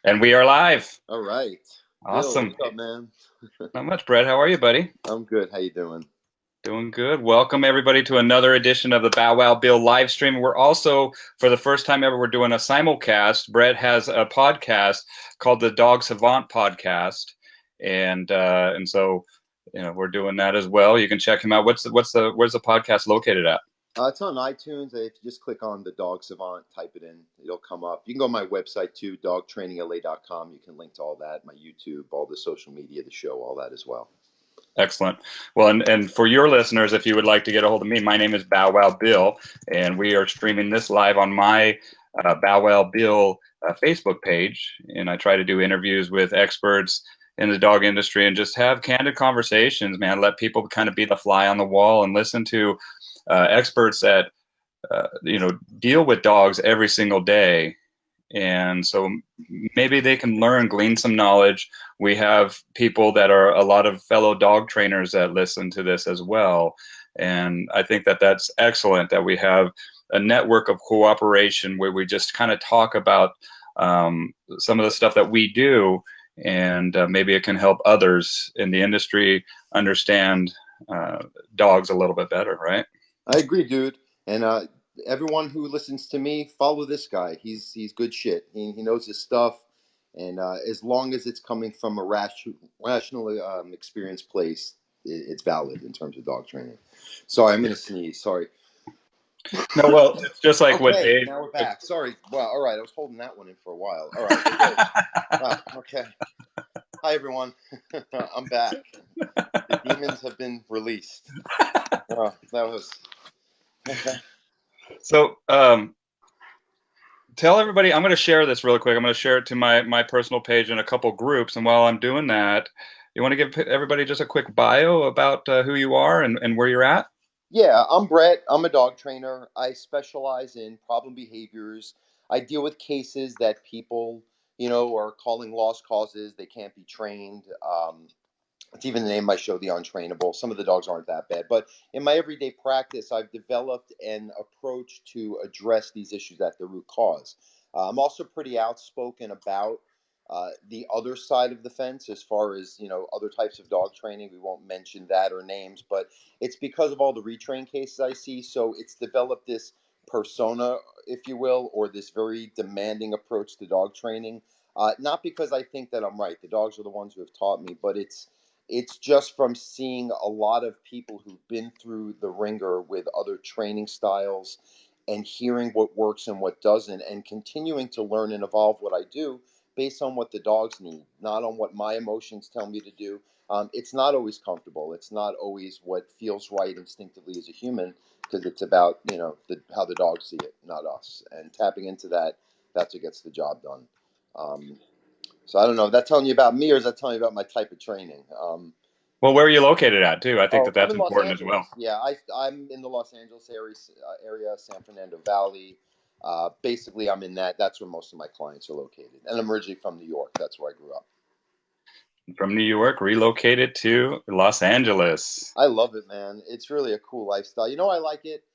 And we are live. All right. Bill, Awesome. what's up, man? Not much, Brett. How are you, buddy? I'm good. How you doing? Doing good. Welcome everybody to another edition of the Bow Wow Bill live stream. We're also, for the first time ever, we're doing a simulcast. Brett has a podcast called the Dog Savant Podcast, and so we're doing that as well. You can check him out. Where's the podcast located at? It's on iTunes. If you just click on the Dog Savant, type it in, it'll come up. You can go to my website too, dogtrainingla.com. You can link to all that, my YouTube, all the social media, the show, all that as well. Excellent. Well, and for your listeners, if you would like to get a hold of me, my name is Bow Wow Bill, and we are streaming this live on my Bow Wow Bill Facebook page. And I try to do interviews with experts in the dog industry and just have candid conversations, man. Let people kind of be the fly on the wall and listen to experts that deal with dogs every single day, and so maybe they can learn, glean some knowledge. We have people that are a lot of fellow dog trainers that listen to this as well, and I think that that's excellent that we have a network of cooperation where we just kind of talk about some of the stuff that we do, and maybe it can help others in the industry understand dogs a little bit better, right? I agree, dude. And everyone who listens to me, follow this guy. He's good shit. He knows his stuff. And as long as it's coming from a rational experienced place, it's valid in terms of dog training. Sorry, I'm going to sneeze. Sorry. No, well, it's just like what Okay, Dave. now we're back. Sorry. Well, all right. I was holding that one in for a while. All right, we're good. Okay. Hi, everyone. I'm back. The demons have been released. Oh, that was. So, tell everybody. I'm going to share this really quick. I'm going to share it to my personal page in a couple groups. And while I'm doing that, you want to give everybody just a quick bio about who you are and where you're at? Yeah, I'm Brett. I'm a dog trainer. I specialize in problem behaviors. I deal with cases that people, are calling lost causes. They can't be trained. It's even the name of my show, The Untrainable. Some of the dogs aren't that bad. But in my everyday practice, I've developed an approach to address these issues at the root cause. I'm also pretty outspoken about the other side of the fence as far as, other types of dog training. We won't mention that or names, but it's because of all the retrain cases I see. So it's developed this persona, if you will, or this very demanding approach to dog training. Not because I think that I'm right. The dogs are the ones who have taught me, but it's just from seeing a lot of people who've been through the ringer with other training styles and hearing what works and what doesn't, and continuing to learn and evolve what I do based on what the dogs need, not on what my emotions tell me to do. It's not always comfortable. It's not always what feels right instinctively as a human, because it's about how the dogs see it, not us. And tapping into that, that's what gets the job done. Um, so I don't know. Is that telling you about me, or is that telling you about my type of training? Well, where are you located at too? I think that I'm that's in Los important as well. Angeles. Yeah, I'm in the Los Angeles area, San Fernando Valley. Basically, I'm in that. That's where most of my clients are located, and I'm originally from New York. That's where I grew up. From New York, relocated to Los Angeles. I love it, man. It's really a cool lifestyle. I like it.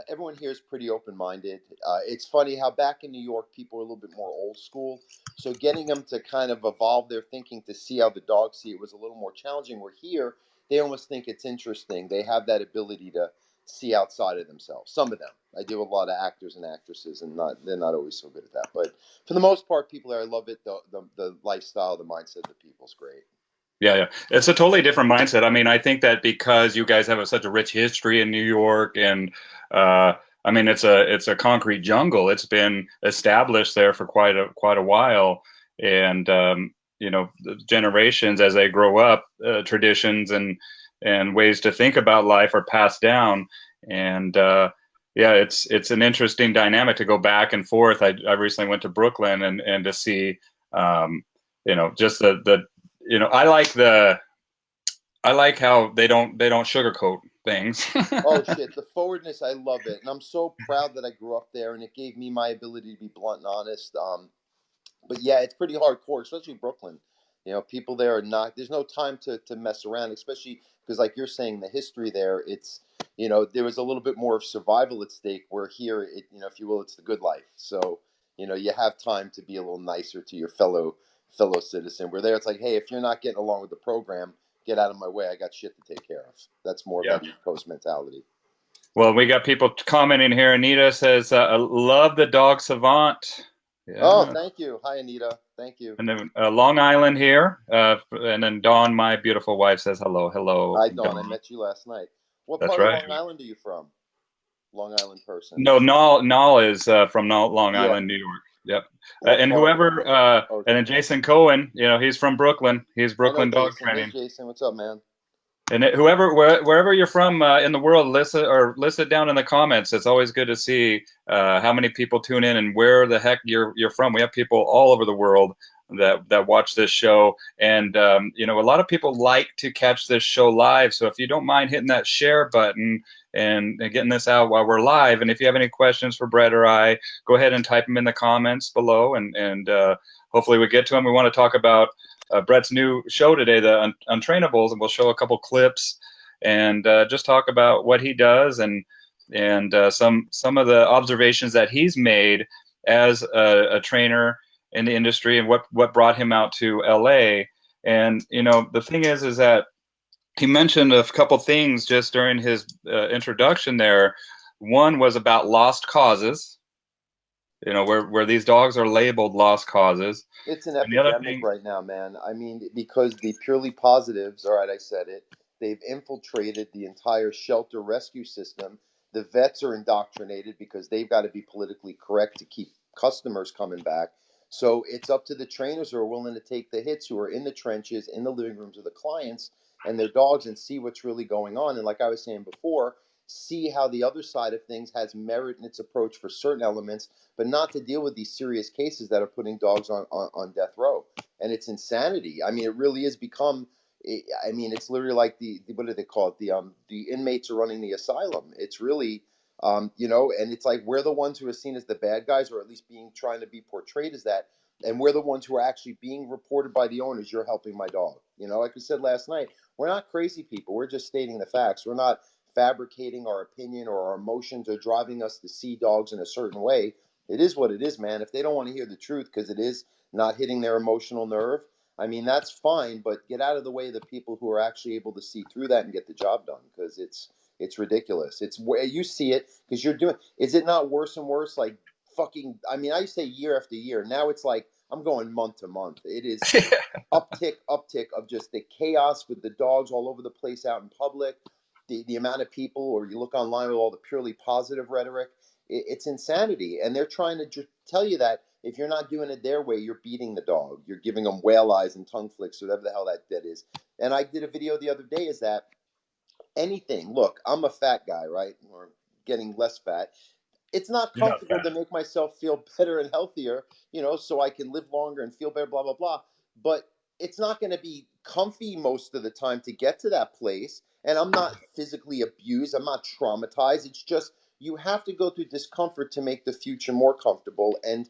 Everyone here is pretty open minded. It's funny how back in New York, people are a little bit more old school. So getting them to kind of evolve their thinking to see how the dogs see it was a little more challenging. Where here, they almost think it's interesting. They have that ability to see outside of themselves. Some of them. I deal with a lot of actors and actresses, and they're not always so good at that. But for the most part, people there, I love it. The lifestyle, the mindset of the people's great. Yeah, yeah. It's a totally different mindset. I mean, I think that because you guys have such a rich history in New York, and I mean, it's a concrete jungle. It's been established there for quite a while, and the generations as they grow up, traditions and ways to think about life are passed down, and yeah, it's an interesting dynamic to go back and forth. I recently went to Brooklyn and to see. Um, just the I like how they don't sugarcoat things. Oh shit, the forwardness, I love it, and I'm so proud that I grew up there, and it gave me my ability to be blunt and honest. But yeah, it's pretty hardcore, especially Brooklyn. People there are not. There's no time to mess around, especially because, like you're saying, the history there. It's there was a little bit more of survival at stake. Where here, if you will, it's the good life. So you have time to be a little nicer to your fellow citizen. Where there, it's like, hey, if you're not getting along with the program, get out of my way. I got shit to take care of. That's more of Yeah. that East Coast mentality. Well, we got people commenting here. Anita says, "Love the dog savant." Oh, Yeah. thank you. Hi, Anita. Thank you. And then Long Island here, and then Dawn, my beautiful wife, says hello, hello, Hi, Dawn. I Dawn. met you last night. What That's part of right. Long Island are you from? Long Island person. No, Nall is from Long Yeah. Island, New York. Yep. What And part? whoever, Oh, and then Jason Cohen, he's from Brooklyn. He's I know Brooklyn dog Jason. Hey, training. Jason. What's up, man? And wherever you're from in the world, list it down in the comments. It's always good to see how many people tune in and where the heck you're from. We have people all over the world that watch this show, and a lot of people like to catch this show live. So if you don't mind hitting that share button and getting this out while we're live, and if you have any questions for Brett or I, go ahead and type them in the comments below, and hopefully we get to them. We want to talk about Brett's new show today, the Untrainables, and we'll show a couple clips and just talk about what he does and some of the observations that he's made as a trainer in the industry and what brought him out to LA. And the thing is that he mentioned a couple things just during his introduction there. One was about lost causes, where these dogs are labeled lost causes. It's an And the other epidemic thing, right now, man. I mean, because the purely positives, all right, I said it, they've infiltrated the entire shelter rescue system. The vets are indoctrinated because they've got to be politically correct to keep customers coming back. So it's up to the trainers who are willing to take the hits, who are in the trenches, in the living rooms of the clients and their dogs, and see what's really going on. And like I was saying before, see how the other side of things has merit in its approach for certain elements, but not to deal with these serious cases that are putting dogs on death row. And it's insanity. I mean, it really has become. I mean, it's literally like the what do they call it? The inmates are running the asylum. It's really, and it's like we're the ones who are seen as the bad guys, or at least being trying to be portrayed as that. And we're the ones who are actually being reported by the owners. You're helping my dog. Like we said last night, we're not crazy people. We're just stating the facts. We're not fabricating our opinion or our emotions or driving us to see dogs in a certain way. It is what it is, man. If they don't want to hear the truth because it is not hitting their emotional nerve, I mean, that's fine, but get out of the way of the people who are actually able to see through that and get the job done, because it's ridiculous. It's where you see it because you're doing. Is it not worse and worse? Like fucking. I mean, I say year after year. Now it's like I'm going month to month. It is uptick of just the chaos with the dogs all over the place out in public. The amount of people, or you look online with all the purely positive rhetoric, it's insanity. And they're trying to tell you that if you're not doing it their way, you're beating the dog. You're giving them whale eyes and tongue flicks, whatever the hell that is. And I did a video the other day, is that anything, look, I'm a fat guy, right? Or getting less fat. It's not you're not comfortable bad. to make myself feel better and healthier, so I can live longer and feel better, blah, blah, blah. But it's not going to be comfy most of the time to get to that place. And I'm not physically abused. I'm not traumatized. It's just you have to go through discomfort to make the future more comfortable. And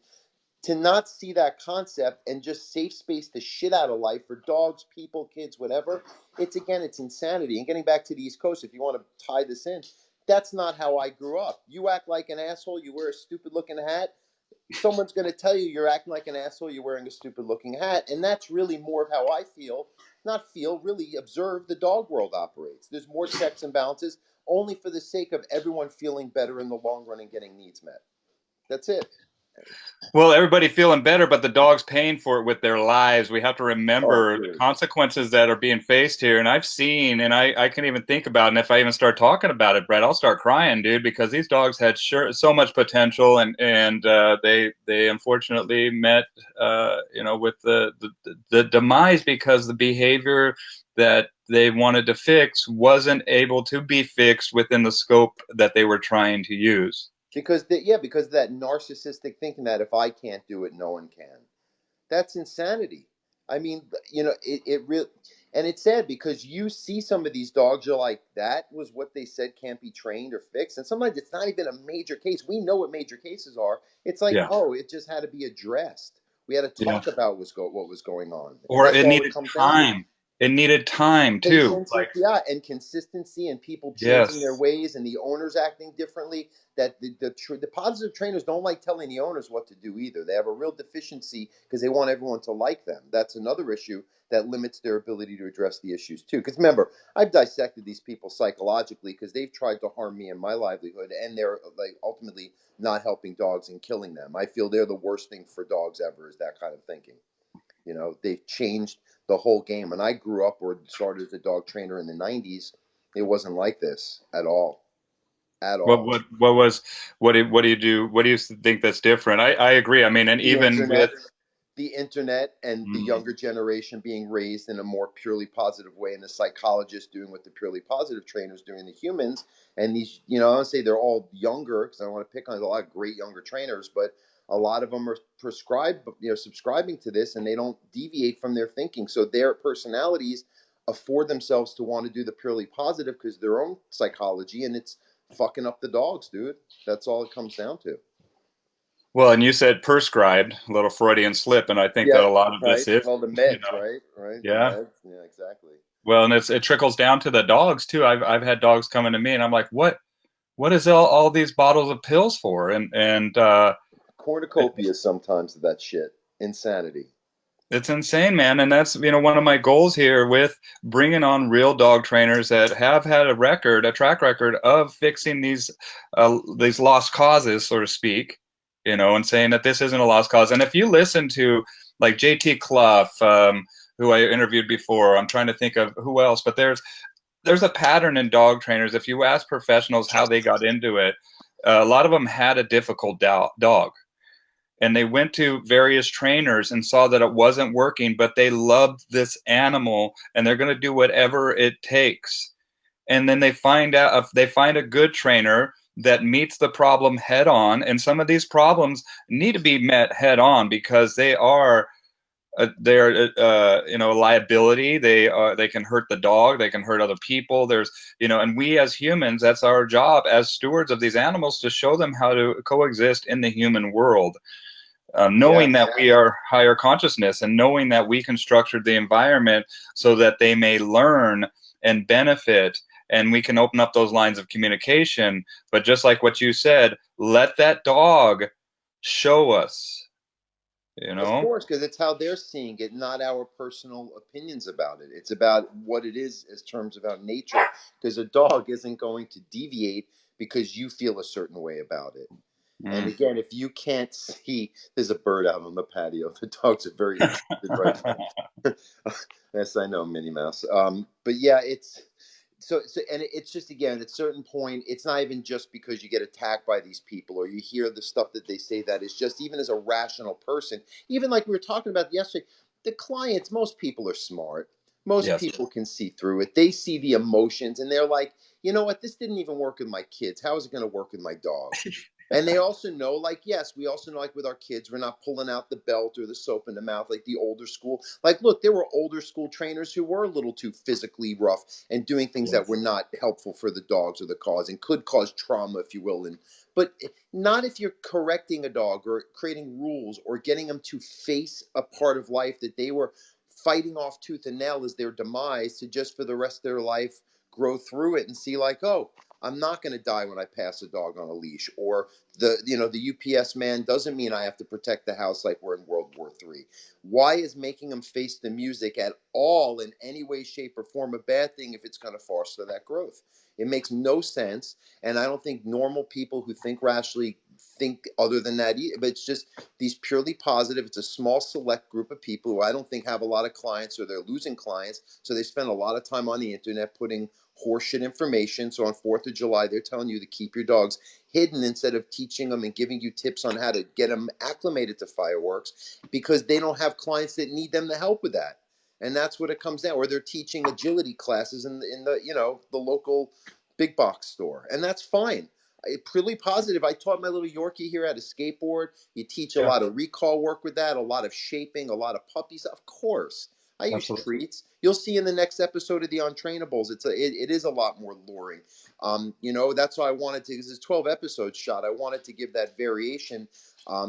to not see that concept and just safe space the shit out of life for dogs, people, kids, whatever, it's insanity. And getting back to the East Coast, if you want to tie this in, that's not how I grew up. You act like an asshole, you wear a stupid looking hat, someone's going to tell you you're acting like an asshole, you're wearing a stupid looking hat. And that's really more of how I feel, not feel, really observe the dog world operates. There's more checks and balances only for the sake of everyone feeling better in the long run and getting needs met. That's it. Well, everybody feeling better, but the dog's paying for it with their lives. We have to Oh, remember the dude. consequences that are being faced here. And I've seen, and I can't even think about it. And if I even start talking about it, Brett, I'll start crying, dude, because these dogs had so much potential, and they unfortunately met, with the demise because the behavior that they wanted to fix wasn't able to be fixed within the scope that they were trying to use. Because of that narcissistic thinking that if I can't do it, no one can. That's insanity. I mean, it really, and it's sad because you see some of these dogs, you're like, that was what they said can't be trained or fixed. And sometimes it's not even a major case. We know what major cases are. It's like, Yeah. oh, it just had to be addressed. We had to Yeah. talk about what was going on, and Or that's it all it needed comes down to. time. it needed time too. Patience and Like, yeah, and consistency, and people changing their yes. ways, and the owners acting differently. That the positive trainers don't like telling the owners what to do either. They have a real deficiency because they want everyone to like them. That's another issue that limits their ability to address the issues too. Because remember, I've dissected these people psychologically because they've tried to harm me and my livelihood, and they're like ultimately not helping dogs and killing them. I feel they're the worst thing for dogs ever, is that kind of thinking. They've changed the whole game. When I grew up or started as a dog trainer in the 90s, it wasn't like this at all. At What all. what was what do you do? What do you think that's different? I agree. I mean, and The even with internet, the internet and the mm, younger generation being raised in a more purely positive way, and the psychologists doing what the purely positive trainers doing the humans. And these, I don't say they're all younger because I don't want to pick on a lot of great younger trainers, but a lot of them are prescribed, subscribing to this, and they don't deviate from their thinking. So their personalities afford themselves to want to do the purely positive because their own psychology, and it's fucking up the dogs, dude. That's all it comes down to. well, and you said prescribed, a little Freudian slip, and I think Yeah, that a lot of right. this is, Well, the you meds, know, right? Right. The yeah. meds. Yeah, exactly. Well, and it trickles down to the dogs too. I've had dogs coming to me, and I'm like, what is all these bottles of pills for? And Cornucopia sometimes of that shit. Insanity. it's insane, man. And that's, one of my goals here with bringing on real dog trainers that have had a track record of fixing these lost causes, so to speak, and saying that this isn't a lost cause. And if you listen to like JT Clough, who I interviewed before, I'm trying to think of who else, but there's a pattern in dog trainers. If you ask professionals how they got into it, a lot of them had a difficult dog, and they went to various trainers and saw that it wasn't working, but they loved this animal and they're going to do whatever it takes. And then they find out if they find a good trainer that meets the problem head on, and some of these problems need to be met head on because they're a liability. They can hurt the dog, they can hurt other people. And we as humans, that's our job as stewards of these animals, to show them how to coexist in the human world, knowing that Yes. we are higher consciousness and knowing that we can structure the environment so that they may learn and benefit, and we can open up those lines of communication. But just like what you said, let that dog show us, you Of know? course, because it's how they're seeing it, not our personal opinions about it. It's about what it is as terms of our nature. Because a dog isn't going to deviate because you feel a certain way about it. And Mm. again, if you can't see, there's a bird out on the patio. The dogs are very interested right now. Yes, I know, Minnie Mouse. But yeah, and it's just, again, at a certain point, it's not even just because you get attacked by these people or you hear the stuff that they say, that is just, even as a rational person, even like we were talking about yesterday, the clients, most people are smart. Most Yes. people can see through it. They see the emotions and they're like, you know what, this didn't even work with my kids. How is it going to work with my dog? And they also know, like, yes, we also know, like with our kids, we're not pulling out the belt or the soap in the mouth like the older school. Like, look, there were older school trainers who were a little too physically rough and doing things that were Yes. not helpful for the dogs or the cause and could cause trauma, if you will. But not if you're correcting a dog or creating rules or getting them to face a part of life that they were fighting off tooth and nail as their demise, to just for the rest of their life grow through it and see, like, oh, I'm not going to die when I pass a dog on a leash, or the UPS man doesn't mean I have to protect the house like we're in World War III. Why is making them face the music at all in any way, shape, or form a bad thing if it's going to foster that growth? It makes no sense, and I don't think normal people who think rationally think other than that. But it's just these purely positive. It's a small select group of people who I don't think have a lot of clients, or they're losing clients, so they spend a lot of time on the internet putting horseshit information. So on 4th of July, they're telling you to keep your dogs hidden instead of teaching them and giving you tips on how to get them acclimated to fireworks, because they don't have clients that need them to help with that. And that's what it comes down. Or they're teaching agility classes in the local big box store, and that's fine. Pretty positive. I taught my little Yorkie here how to skateboard. You teach a Yeah. lot of recall work with that, a lot of shaping, a lot of puppies. Of course, I use Absolutely. treats. You'll see in the next episode of the Untrainables. It is a lot more luring. That's why I wanted to. Because it's 12 episodes shot. I wanted to give that variation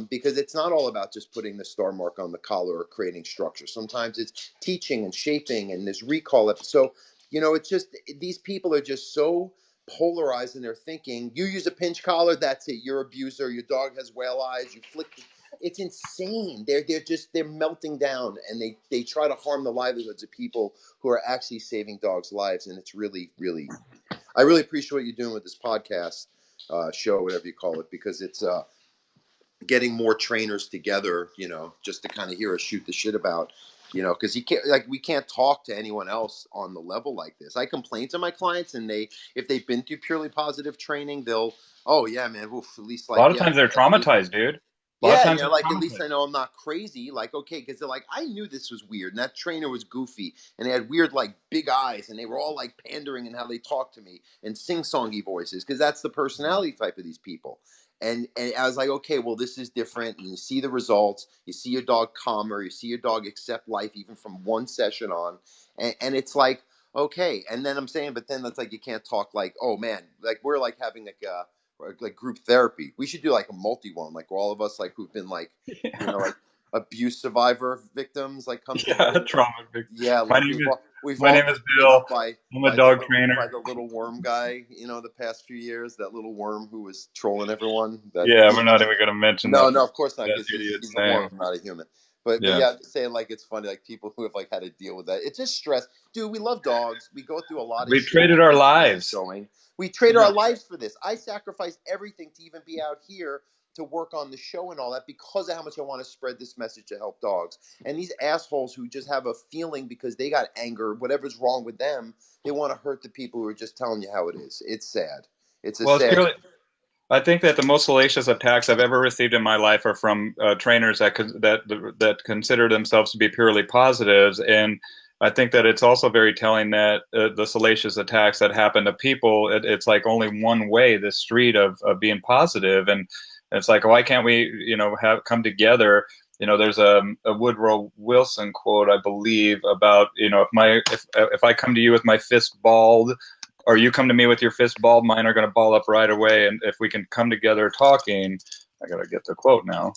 because it's not all about just putting the star mark on the collar or creating structure. Sometimes it's teaching and shaping, and there's recall. So, it's just these people are just so polarized in their thinking. You use a pinch collar, that's it. You're an abuser. Your dog has whale eyes. You flick. It's insane. They're melting down, and they try to harm the livelihoods of people who are actually saving dogs' lives, and it's really, really. I really appreciate what you're doing with this podcast show, whatever you call it, because it's getting more trainers together, just to kind of hear us shoot the shit about, because you can't, like, we can't talk to anyone else on the level like this. I complain to my clients, and if they've been through purely positive training, they'll, oh yeah, man, oof, at least A like, lot of yeah, times they're at least, traumatized, dude. A lot of yeah, times they're like at least traumatized. I know I'm not crazy. Like, okay, because they're like, I knew this was weird, and that trainer was goofy, and they had weird like big eyes, and they were all like pandering in how they talked to me and sing-songy voices, because that's the personality type of these people. And I was like, okay, well, this is different, and you see the results. You see your dog calmer. You see your dog accept life even from one session on, and it's like, okay. And then I'm saying, but then that's like you can't talk like, oh man, like we're like having like group therapy. We should do like a multi one, like where all of us like who've been like, Yeah, like abuse survivor victims like come yeah, together. trauma. Yeah, My like name is we've my all name been is beat Bill. up by I'm a dog trainer. by the little worm guy. The past few years, that little worm who was trolling everyone. That Yeah, we're not even gonna mention no, no, of course not, that because he's idiot's a name. worm, not a human. But Yeah, yeah, I'm just saying, like, it's funny, like people who have like had to deal with that. It's just stress, dude. We love dogs. We go through a lot of we shit to traded our get to where we're lives. going. We trade our Yeah. lives for this. I sacrifice everything to even be out here to work on the show and all that because of how much I want to spread this message to help dogs. And these assholes who just have a feeling because they got anger, whatever's wrong with them, they want to hurt the people who are just telling you how it is. It's sad. It's a Well, it's sad. purely. I think that the most salacious attacks I've ever received in my life are from trainers that consider themselves to be purely positives, and I think that it's also very telling that the salacious attacks that happen to people, it's like only one way, the street of being positive, and it's like, why can't we, have come together? There's a Woodrow Wilson quote, I believe, about, if I come to you with my fist balled, or you come to me with your fist balled, mine are going to ball up right away. And if we can come together talking, I got to get the quote now.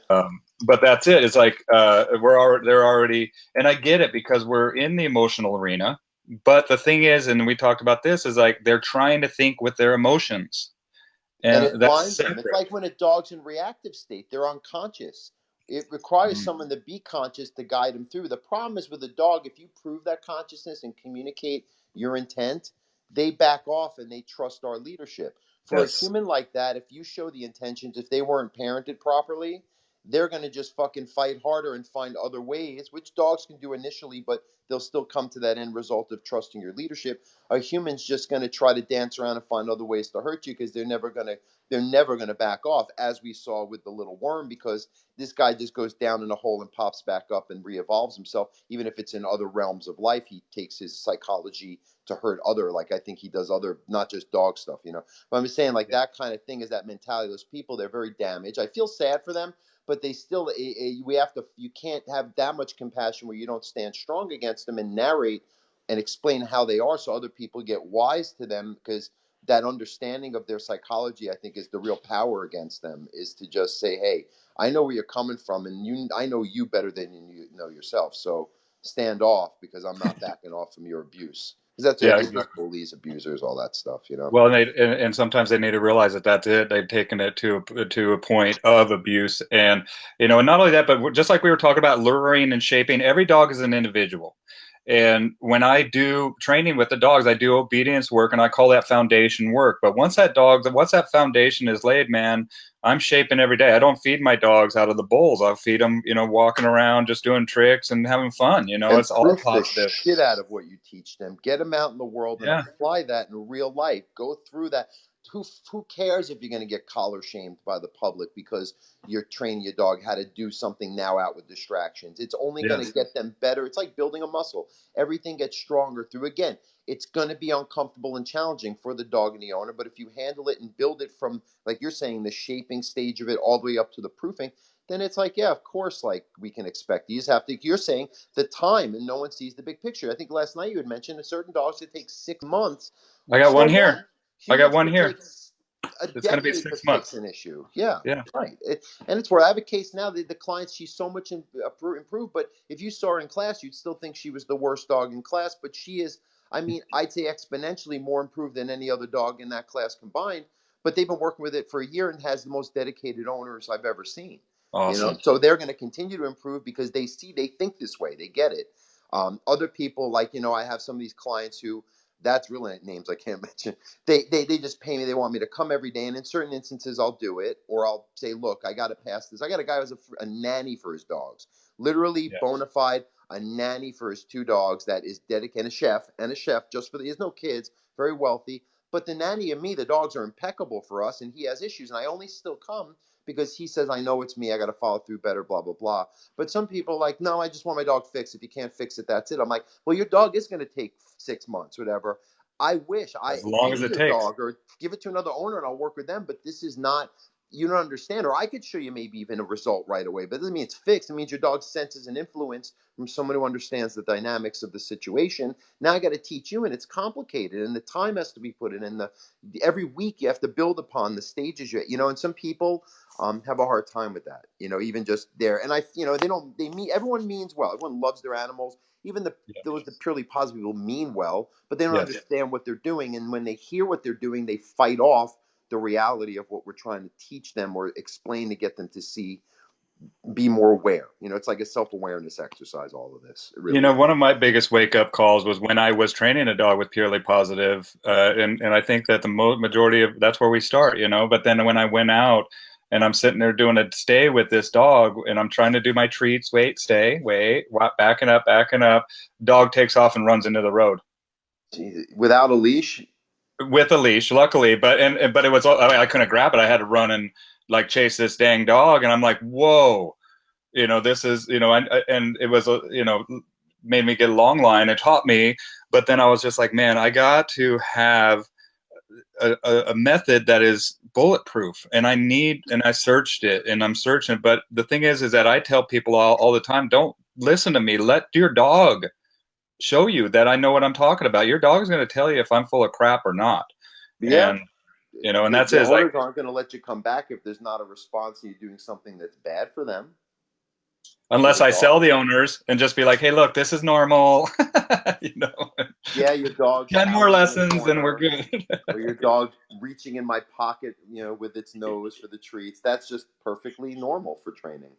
But that's it. It's like they're already, and I get it because we're in the emotional arena. But the thing is, and we talked about this, is like they're trying to think with their emotions, And it and that's blinds them. It's separate. like when a dog's in reactive state, they're unconscious. It requires Mm. someone to be conscious to guide them through. The problem is with a dog, if you prove that consciousness and communicate your intent, they back off and they trust our leadership. For a Yes. human like that, if you show the intentions, if they weren't parented properly, they're going to just fucking fight harder and find other ways, which dogs can do initially, but they'll still come to that end result of trusting your leadership. A human's just going to try to dance around and find other ways to hurt you because they're never going to back off, as we saw with the little worm, because this guy just goes down in a hole and pops back up and re-evolves himself. Even if it's in other realms of life, he takes his psychology to hurt other, like I think he does other, not just dog stuff. But I'm just saying, like, that kind of thing is that mentality. Those people, they're very damaged. I feel sad for them, but they still, we have to, you can't have that much compassion where you don't stand strong against them and narrate and explain how they are so other people get wise to them, because that understanding of their psychology, I think, is the real power against them, is to just say, hey, I know where you're coming from, and I know you better than you know yourself, so stand off, because I'm not backing off from your abuse, because that's what Yeah, it is, exactly. bullies, abusers, all that stuff. Well, and sometimes they need to realize that that's it. They've taken it to a point of abuse, and and not only that, but just like we were talking about luring and shaping, every dog is an individual. And when I do training with the dogs, I do obedience work, and I call that foundation work. But once that foundation is laid, man, I'm shaping every day. I don't feed my dogs out of the bowls. I'll feed them, walking around, just doing tricks and having fun. And It's all proof the positive. shit out of what you teach them. Get them out in the world and Yeah. apply that in real life. Go through that. Who cares if you're going to get collar shamed by the public because you're training your dog how to do something now out with distractions? It's only going to Yes. get them better. It's like building a muscle. Everything gets stronger through, again, it's going to be uncomfortable and challenging for the dog and the owner, but if you handle it and build it from, like you're saying, the shaping stage of it all the way up to the proofing, then it's like, yeah, of course, like we can expect. You just have to, you're saying, the time, and no one sees the big picture. I think last night you had mentioned a certain dogs that take 6 months. I got So one what? here. I got Humans one could take here. a It's going to be decade to 6 months. fix an issue. Yeah, Yeah. right. And it's where I have a case now. The client, she's so much improved, but if you saw her in class, you'd still think she was the worst dog in class. But she is, I mean, I'd say exponentially more improved than any other dog in that class combined. But they've been working with it for a year and has the most dedicated owners I've ever seen. You know, Awesome. so they're going to continue to improve because they think this way, they get it. Other people, like, I have some of these clients who, that's really names I can't mention. They just pay me. They want me to come every day, and in certain instances, I'll do it, or I'll say, look, I got to pass this. I got a guy who has a nanny for his dogs, literally Yeah. bona fide, a nanny for his two dogs that is dedicated, and a chef just for he has no kids, very wealthy. But the nanny and me, the dogs are impeccable for us, and he has issues, and I only still come because he says, I know it's me. I got to follow through better, blah, blah, blah. But some people are like, no, I just want my dog fixed. If you can't fix it, that's it. I'm like, well, your dog is going to take 6 months, whatever. I wish I As long as take it your takes. dog or give it to another owner and I'll work with them. But this is not, you don't understand. Or I could show you maybe even a result right away, but it doesn't mean it's fixed. It means your dog senses an influence from someone who understands the dynamics of the situation. Now I got to teach you, and it's complicated, and the time has to be put in, and every week you have to build upon the stages and some people have a hard time with that, even just there. And everyone means well. Everyone loves their animals. Even Yeah. the purely positive people mean well, but they don't Yes. understand what they're doing. And when they hear what they're doing, they fight off the reality of what we're trying to teach them or explain to get them to see, be more aware. It's like a self-awareness exercise, all of this. It You really know, is. one of my biggest wake up calls was when I was training a dog with purely positive, and I think that the majority of that's where we start, But then when I went out and I'm sitting there doing a stay with this dog, and I'm trying to do my treats, wait, stay, wait, backing up, dog takes off and runs into the road Without a leash. with a leash, luckily, but it was I couldn't grab it. I had to run and like chase this dang dog, and I'm like, whoa. This is, and it was, made me get a long line. It taught me, but then I was just like, man, I got to have a method that is bulletproof, and I searched it, and I'm searching. But the thing is that I tell people all the time, don't listen to me. Let your dog show you that I know what I'm talking about. Your dog's going to tell you if I'm full of crap or not. Yeah. And, and that's The it. It's like, owners aren't going to let you come back if there's not a response and you're doing something that's bad for them, for unless the I sell dog. the owners and just be like, hey, look, this is normal, you know. Yeah, your dog 10 more howling in the lessons and we're corner, good. or your dog reaching in my pocket, with its nose for the treats. That's just perfectly normal for training.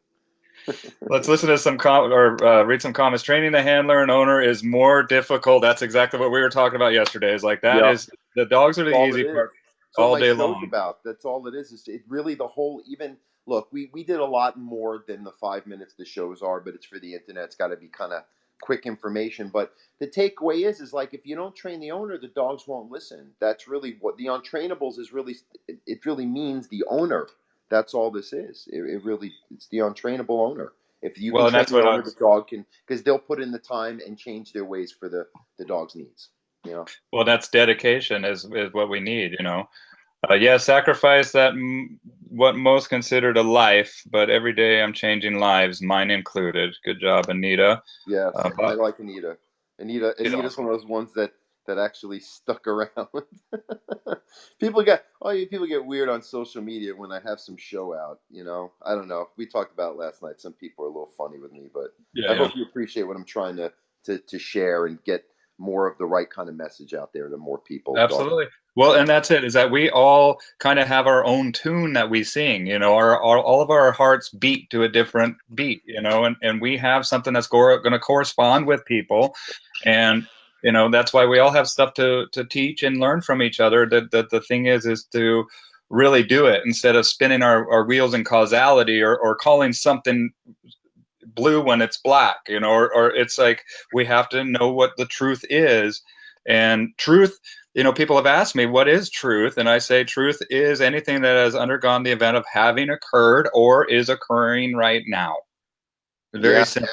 Let's listen to read some comments. Training the handler and owner is more difficult. That's exactly what we were talking about yesterday. Is like that Yep. is the dogs are That's the all it easy is. part That's what all my day show's long. about. That's all it is. It really the whole even look. We did a lot more than the 5 minutes the shows are, but it's for the internet. It's got to be kind of quick information. But the takeaway is like if you don't train the owner, the dogs won't listen. That's really what the untrainables is really. It really means the owner. That's all this is. It really it's the untrainable owner. If you can Well, and train that's the what I owner, the was. dog can because they'll put in the time and change their ways for the dog's needs. Well, that's dedication is what we need. Yeah, sacrifice that what most considered a life, but every day I'm changing lives, mine included. Good job, Anita. Yes, I But like Anita. she's Anita's awesome. one of those ones that actually stuck around. People get weird on social media when I have some show out. I don't know. We talked about it last night. Some people are a little funny with me, but Yeah, I yeah. hope you appreciate what I'm trying to share and get more of the right kind of message out there to more people. Absolutely. Well, Yeah. and that's it, is that we all kind of have our own tune that we sing, all of our hearts beat to a different beat, and we have something that's going to correspond with people. And, that's why we all have stuff to teach and learn from each other. That the thing is to really do it instead of spinning our wheels in causality or calling something blue when it's black, or it's like we have to know what the truth is. And truth, people have asked me, what is truth? And I say truth is anything that has undergone the event of having occurred or is occurring right now. Very Yeah. simple.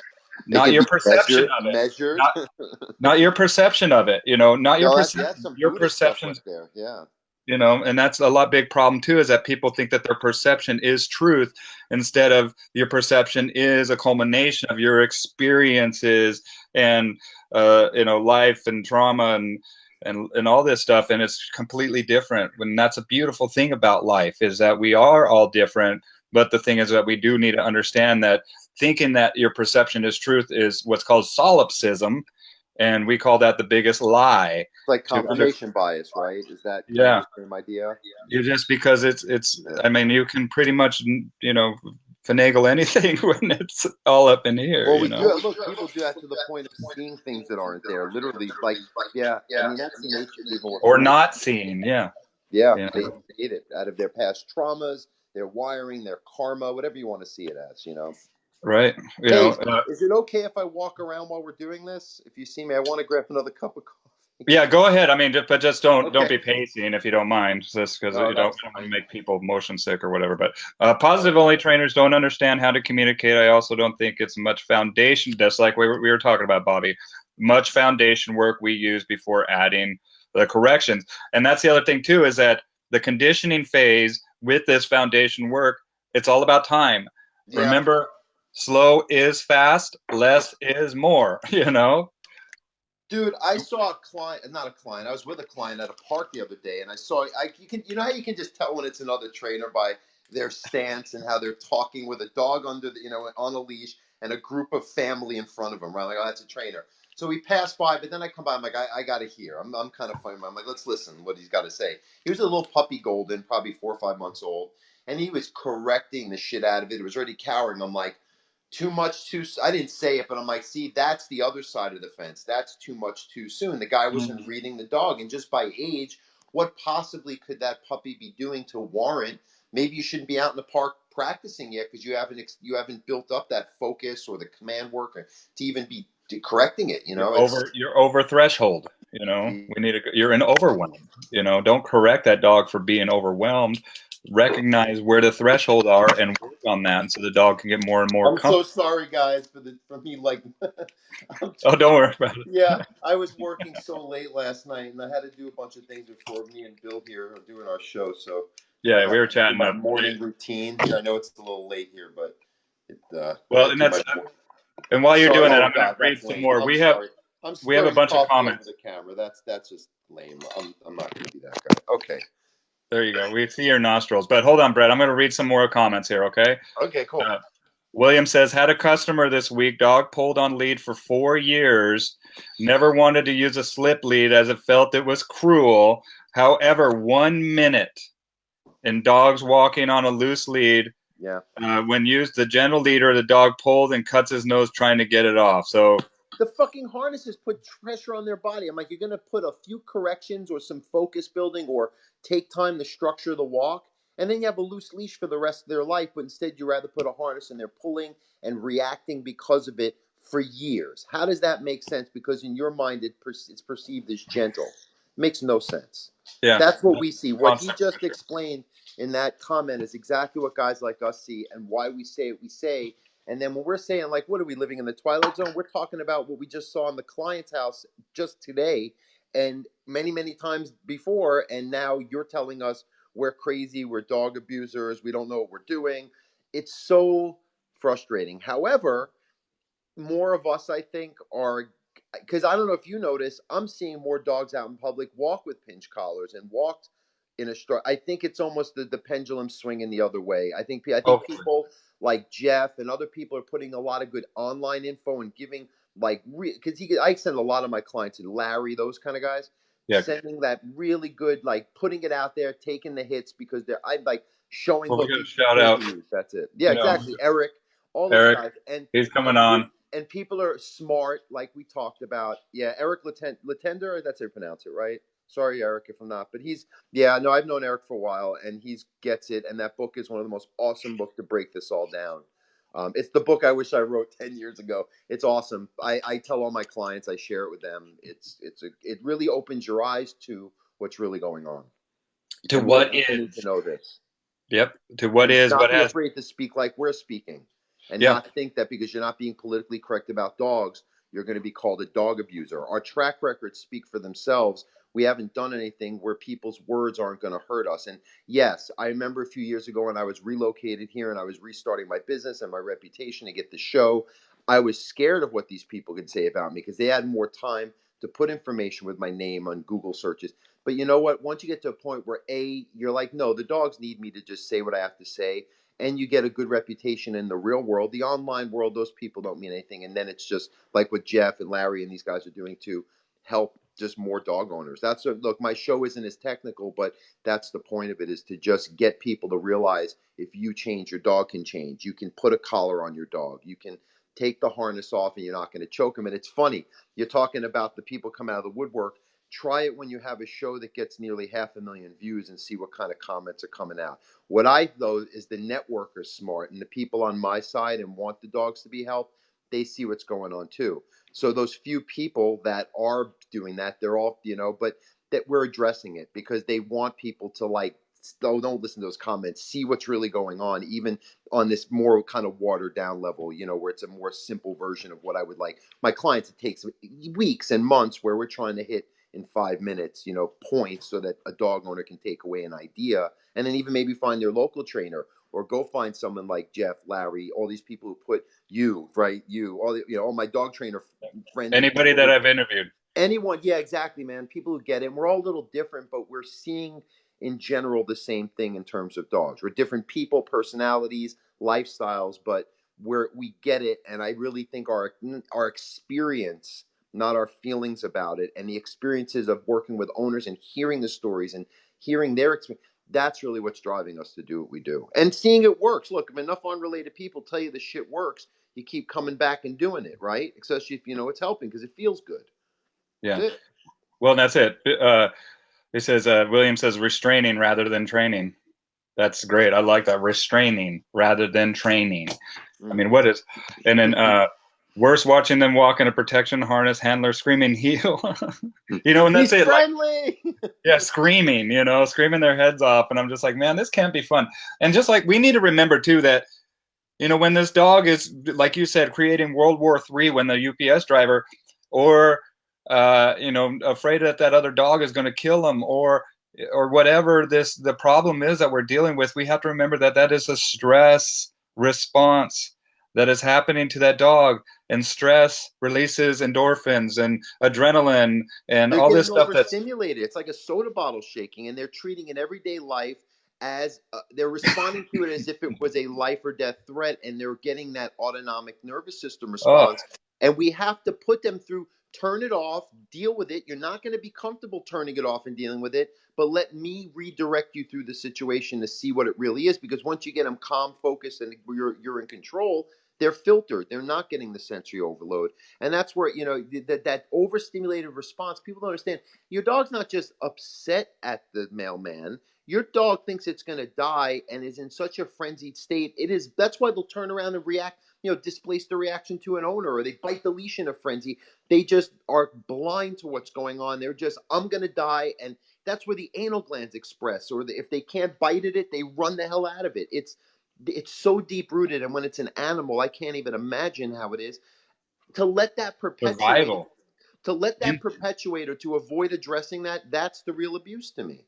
It Not can your be perception of it. measured. Not not your perception of it, not your No, that's perception. some Your Buddhist stuff right perceptions, there. Yeah. and that's a lot big problem too, is that people think that their perception is truth instead of your perception is a culmination of your experiences and life and trauma and all this stuff, and it's completely different. When that's a beautiful thing about life is that we are all different, but the thing is that we do need to understand that thinking that your perception is truth is what's called solipsism, and we call that the biggest lie. It's like To under confirmation bias, right? Is that kind of Yeah, the same idea? you just because it's I mean you can pretty much finagle anything when it's all up in here, Well, we do it. Look, people do that to the point of seeing things that aren't there. Literally, like, yeah. I mean, that's the nature of even what or people. not seeing. Yeah, Yeah, you they know, create it out of their past traumas, their wiring, their karma, whatever you want to see it as. right? Hey, is it okay if I walk around while we're doing this? If you see me, I want to grab another cup of coffee. Yeah, go ahead. I mean, but just don't Okay. be pacing if you don't mind, just because No, you don't that's want to fine. make people motion sick or whatever. But positive only trainers don't understand how to communicate. I also don't think it's much foundation, just like we were talking about, Bobby. Much foundation work we use before adding the corrections, and that's the other thing too is that the conditioning phase with this foundation work, it's all about time. Yeah. Remember, slow is fast, less is more. Dude, I saw a client, not a client. I was with a client at a park the other day, and I saw. You know how you can just tell when it's another trainer by their stance and how they're talking with a dog under on a leash and a group of family in front of them. Right, like, oh, that's a trainer. So we passed by, but then I come by. I'm like, I got to hear. I'm kind of funny. I'm like, let's listen what he's got to say. He was a little puppy golden, probably 4 or 5 months old, and he was correcting the shit out of it. It was already cowering. I'm like, too much too. I didn't say it, but I'm like, see, that's the other side of the fence. That's too much too soon. The guy wasn't reading the dog, and just by age, what possibly could that puppy be doing to warrant? Maybe you shouldn't be out in the park practicing yet because you haven't built up that focus or the command work to even be correcting it. You're over threshold. You're in overwhelm. Don't correct that dog for being overwhelmed. Recognize where the threshold are and work on that, and so the dog can get more and more I'm so comfortable. sorry, guys, for me like. I'm Oh, don't worry about it. Yeah, I was working so late last night, and I had to do a bunch of things before me and Bill here are doing our show. So I Yeah, had we were to do chatting my up. morning routine. I know it's a little late here, but I Well, had to and do my. that's and while you're Sorry. doing it, Oh I'm going to God, read that's some lame. more. I'm We have sorry. I'm we have a spilling bunch of coffee over comments. the camera. That's just lame. I'm not going to be that guy. Okay. There you go. We see your nostrils. But hold on, Brett. I'm going to read some more comments here. Okay. Okay. Cool. Uh, William says, had a customer this week, dog pulled on lead for 4 years, never wanted to use a slip lead as it felt it was cruel. However, 1 minute in dogs walking on a loose lead, Yeah. when used the gentle leader, the dog pulls and cuts his nose trying to get it off. So, The fucking harnesses put pressure on their body. I'm like, you're gonna put a few corrections or some focus building or take time to structure the walk, and then you have a loose leash for the rest of their life. But instead, you rather put a harness and they're pulling and reacting because of it for years. How does that make sense? Because in your mind, it's perceived as gentle. Makes no sense. yeah, That's what we see. What he concept for just sure. explained in that comment is exactly what guys like us see and why we say what we say. And then when we're saying, like, what are we living in the twilight zone? We're talking about what we just saw in the client's house just today and many, many times before. And now you're telling us we're crazy, we're dog abusers, we don't know what we're doing. It's so frustrating. However, more of us, I think, are because I don't know if you notice, I'm seeing more dogs out in public walk with pinch collars and walked in a strut. I think it's almost the pendulum swinging the other way. I think Hopefully. people like Jeff and other people are putting a lot of good online info and giving like because I send a lot of my clients to Larry, those kind of guys, Yeah. sending that really good like putting it out there, taking the hits because I like showing Well, we look got a these shout are out. great news. That's it. Yeah, exactly. Eric, all those Eric, guys he's coming on. and people are smart, like we talked about. Yeah, Eric Latender, that's how you pronounce it, right? Sorry, Eric, if I'm not. But yeah, no, I've known Eric for a while, and he gets it. And that book is one of the most awesome books to break this all down. It's the book I wish I wrote 10 years ago. It's awesome. I tell all my clients, I share it with them. It really opens your eyes to what's really going on. To And more what people need to is. know this Yep. To what and is, not what be has. afraid to speak like we're speaking and Yeah. not think that because you're not being politically correct about dogs you're going to be called a dog abuser. Our track records speak for themselves. We haven't done anything where people's words aren't going to hurt us. And yes, I remember a few years ago when I was relocated here and I was restarting my business and my reputation to get the show, I was scared of what these people could say about me because they had more time to put information with my name on Google searches. But you know what? Once you get to a point where you're like, no, the dogs need me to just say what I have to say, and you get a good reputation in the real world, the online world, those people don't mean anything. And then it's just like what Jeff and Larry and these guys are doing to help just more dog owners. Look, my show isn't as technical, but that's the point of it, is to just get people to realize if you change, your dog can change. You can put a collar on your dog. You can take the harness off and you're not going to choke them. And it's funny, you're talking about the people come out of the woodwork. Try it when you have a show that gets nearly 500,000 views and see what kind of comments are coming out. What I know is the network are smart, and the people on my side and want the dogs to be helped, they see what's going on too. So those few people that are doing that, they're all, but that we're addressing it because they want people to like, don't listen to those comments, see what's really going on, even on this more kind of watered down level, where it's a more simple version of what I would like my clients. It takes weeks and months where we're trying to hit in 5 minutes, points so that a dog owner can take away an idea and then even maybe find their local trainer or go find someone like Jeff, Larry, all these people who put all my dog trainer friends and Anybody people that I've interviewed. anyone, yeah, exactly, man. People who get it. And we're all a little different, but we're seeing in general the same thing in terms of dogs. We're different people, personalities, lifestyles, but we get it. And I really think our experience, not our feelings about it, and the experiences of working with owners and hearing the stories and hearing their experience. That's really what's driving us to do what we do. And seeing it works. Look, if enough unrelated people tell you the shit works, you keep coming back and doing it, right? Especially if you know it's helping because it feels good. Yeah. That's it. Well, that's it. It says, William says restraining rather than training. That's great. I like that. Restraining rather than training. I mean, what is, and then, worse watching them walk in a protection harness, handler screaming heel, and that's He's it. friendly. Like, yeah, screaming, screaming their heads off. And I'm just like, man, this can't be fun. And just like, we need to remember too that, when this dog is, like you said, creating World War III, when the UPS driver, or afraid that other dog is going to kill him, or whatever the problem is that we're dealing with, we have to remember that is a stress response that is happening to that dog, and stress releases endorphins and adrenaline and They're all this getting stuff that's overstimulated. It's like a soda bottle shaking, and they're treating in everyday life as they're responding to it as if it was a life or death threat, and th're getting that autonomic nervous system oh response. And we have to put them through, turn it off, deal with it. You're not going to be comfortable turning it off and dealing with it, but let me redirect you through the situation to see what it really is. Because once you get them calm, focused, and you're in control, they're filtered. They're not getting the sensory overload. And that's where, that overstimulated response, people don't understand. Your dog's not just upset at the mailman. Your dog thinks it's going to die and is in such a frenzied state. That's why they'll turn around and react, displace the reaction to an owner, or they bite the leash in a frenzy. They just are blind to what's going on. They're just, I'm going to die. And that's where the anal glands express, or if they can't bite at it, they run the hell out of it. It's so deep rooted. And when it's an animal, I can't even imagine how it is to let that perpetuate, survival. or to avoid addressing that's the real abuse to me.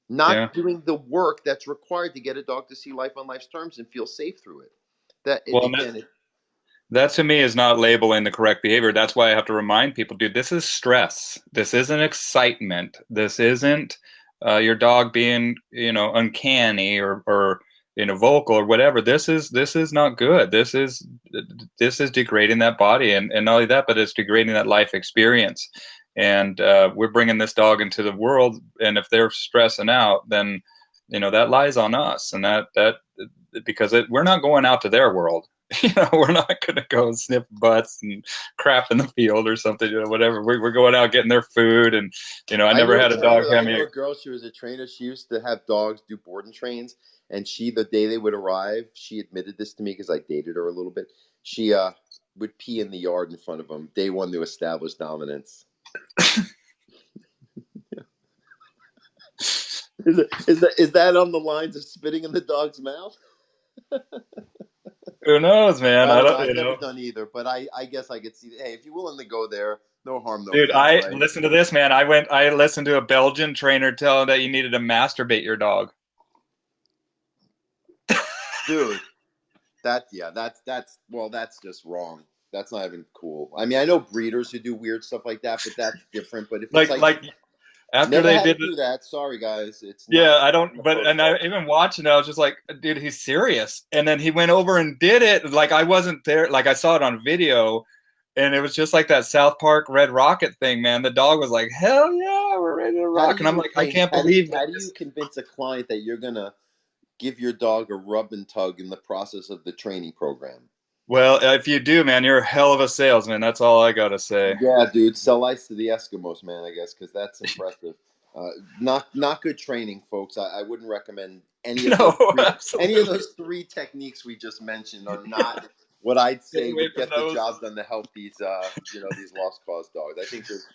Yeah. Not doing the work that's required to get a dog to see life on life's terms and feel safe through it. Well, that to me is not labeling the correct behavior. That's why I have to remind people, dude, this is stress. This isn't excitement. This isn't your dog being, uncanny or vocal or whatever. This is not good. This is degrading that body, and not only that, but it's degrading that life experience. And we're bringing this dog into the world, and if they're stressing out, then that lies on us, and that because we're not going out to their world. We're not going to go sniff butts and crap in the field or something, whatever. We're going out getting their food. And, I never had a dog I hand know me. a girl, she was a trainer. She used to have dogs do board and trains. And the day they would arrive, she admitted this to me because I dated her a little bit. She would pee in the yard in front of them. Day one to establish dominance. Is that on the lines of spitting in the dog's mouth? Who knows, man? I I don't know. don't, I've never done either, but I guess I could see. Hey, if you're willing to go there, no harm, no dude, foul, I right? listen to this, man. I listened to a Belgian trainer tell that you needed to masturbate your dog. Dude, that's just wrong. That's not even cool. I mean, I know breeders who do weird stuff like that, but that's different. But if it's Like like like after never they had to did do that, sorry guys, it's Yeah, not I in don't, the but, and I protocol. even watching it, I was just like, dude, he's serious. And then he went over and did it. Like, I wasn't there. Like, I saw it on video, and it was just like that South Park Red Rocket thing, man. The dog was like, hell yeah, we're ready to How do rock. And I'm you like, I hey can't believe that how do you this. convince a client that you're gonna give your dog a rub and tug in the process of the training program? Well, if you do, man, you're a hell of a salesman. That's all I gotta say. Yeah, dude, sell ice to the Eskimos, man. I guess because that's impressive. Uh, not good training, folks. I wouldn't recommend No, any of absolutely. those three techniques we just mentioned are not what I'd Stay say away would from get the those. job done to help these these lost cause dogs. I think there's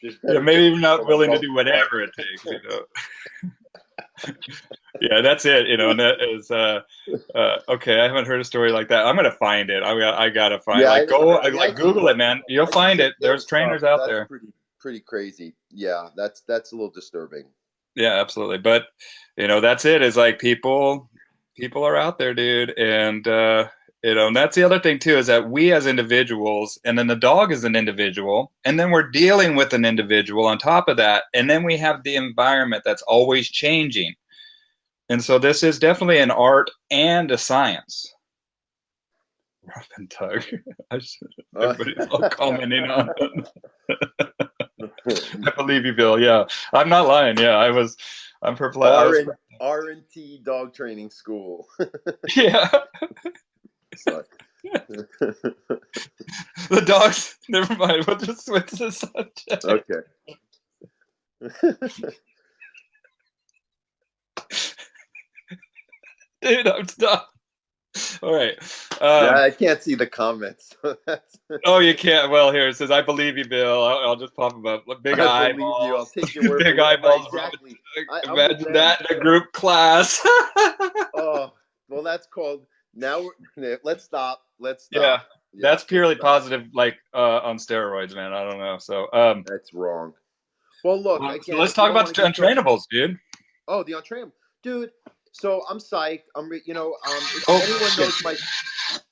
Yeah, better maybe training even not for like willing to rub do and tug. whatever it takes, you know. Yeah, that's it, you know, and that is okay. I haven't heard a story like that. I'm gonna find it. I gotta find Yeah, like go I mean, like Google it, man. You'll I see find some it. ill There's stuff. trainers out That's there. pretty crazy. Yeah, that's a little disturbing. Yeah, absolutely. But you know, that's it. Is like people are out there, dude, and you know, and that's the other thing too is that we as individuals, and then the dog is an individual, and then we're dealing with an individual on top of that, and then we have the environment that's always changing. And so this is definitely an art and a science. Rough and tug. Uh, Everybody's all commenting on it. I believe you, Bill. Yeah, I'm not lying. Yeah, I'm perplexed. I was. R&T dog training school. Yeah, Sorry. the dogs. Never mind. We'll just switch the subject. Okay. Dude, I'm done. All right. Yeah, Um, I can't see the comments. So that's, oh, you can't. Well, here it says, "I believe you, Bill." I'll just pop them up. Big I believe you. I'll eyeballs. take your word for Big it. Right, eyeballs. Robin. exactly. I'm with Imagine them. that in a group class. Oh, well, that's called. Now let's stop. Let's Yeah, stop. Yeah, that's let's purely stop. positive, like on steroids, man. I don't know. So, That's wrong. Well, look so again. let's If you talk don't about want to the get so untrainables, dude. oh, the Untram, dude. So I'm psyched. If Oh anyone shit! knows my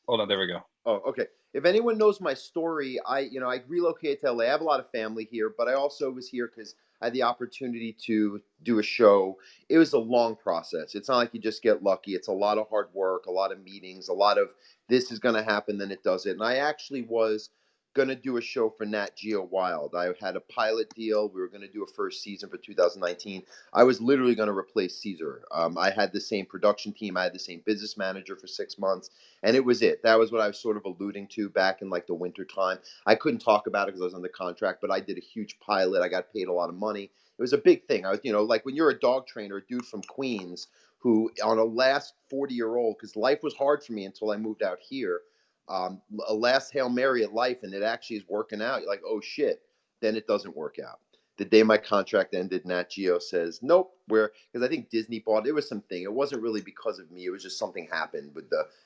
Hold on, there we go. oh, okay. If anyone knows my story, I relocated to LA. I have a lot of family here, but I also was here because I had the opportunity to do a show. It was a long process. It's not like you just get lucky. It's a lot of hard work, a lot of meetings, a lot of this is going to happen, then it does it. And I actually was going to do a show for Nat Geo Wild. I had a pilot deal. We were going to do a first season for 2019. I was literally going to replace Caesar. I had the same production team. I had the same business manager for 6 months, and it was it. That was what I was sort of alluding to back in like the winter time. I couldn't talk about it because I was under contract, but I did a huge pilot. I got paid a lot of money. It was a big thing. I was, like when you're a dog trainer, a dude from Queens who on a last 40-year-old, because life was hard for me until I moved out here. A last Hail Mary at life, and it actually is working out. You're like, oh shit, then it doesn't work out. The day my contract ended, Nat Geo says, nope, because I think Disney bought it. It was something. It wasn't really because of me. It was just something happened with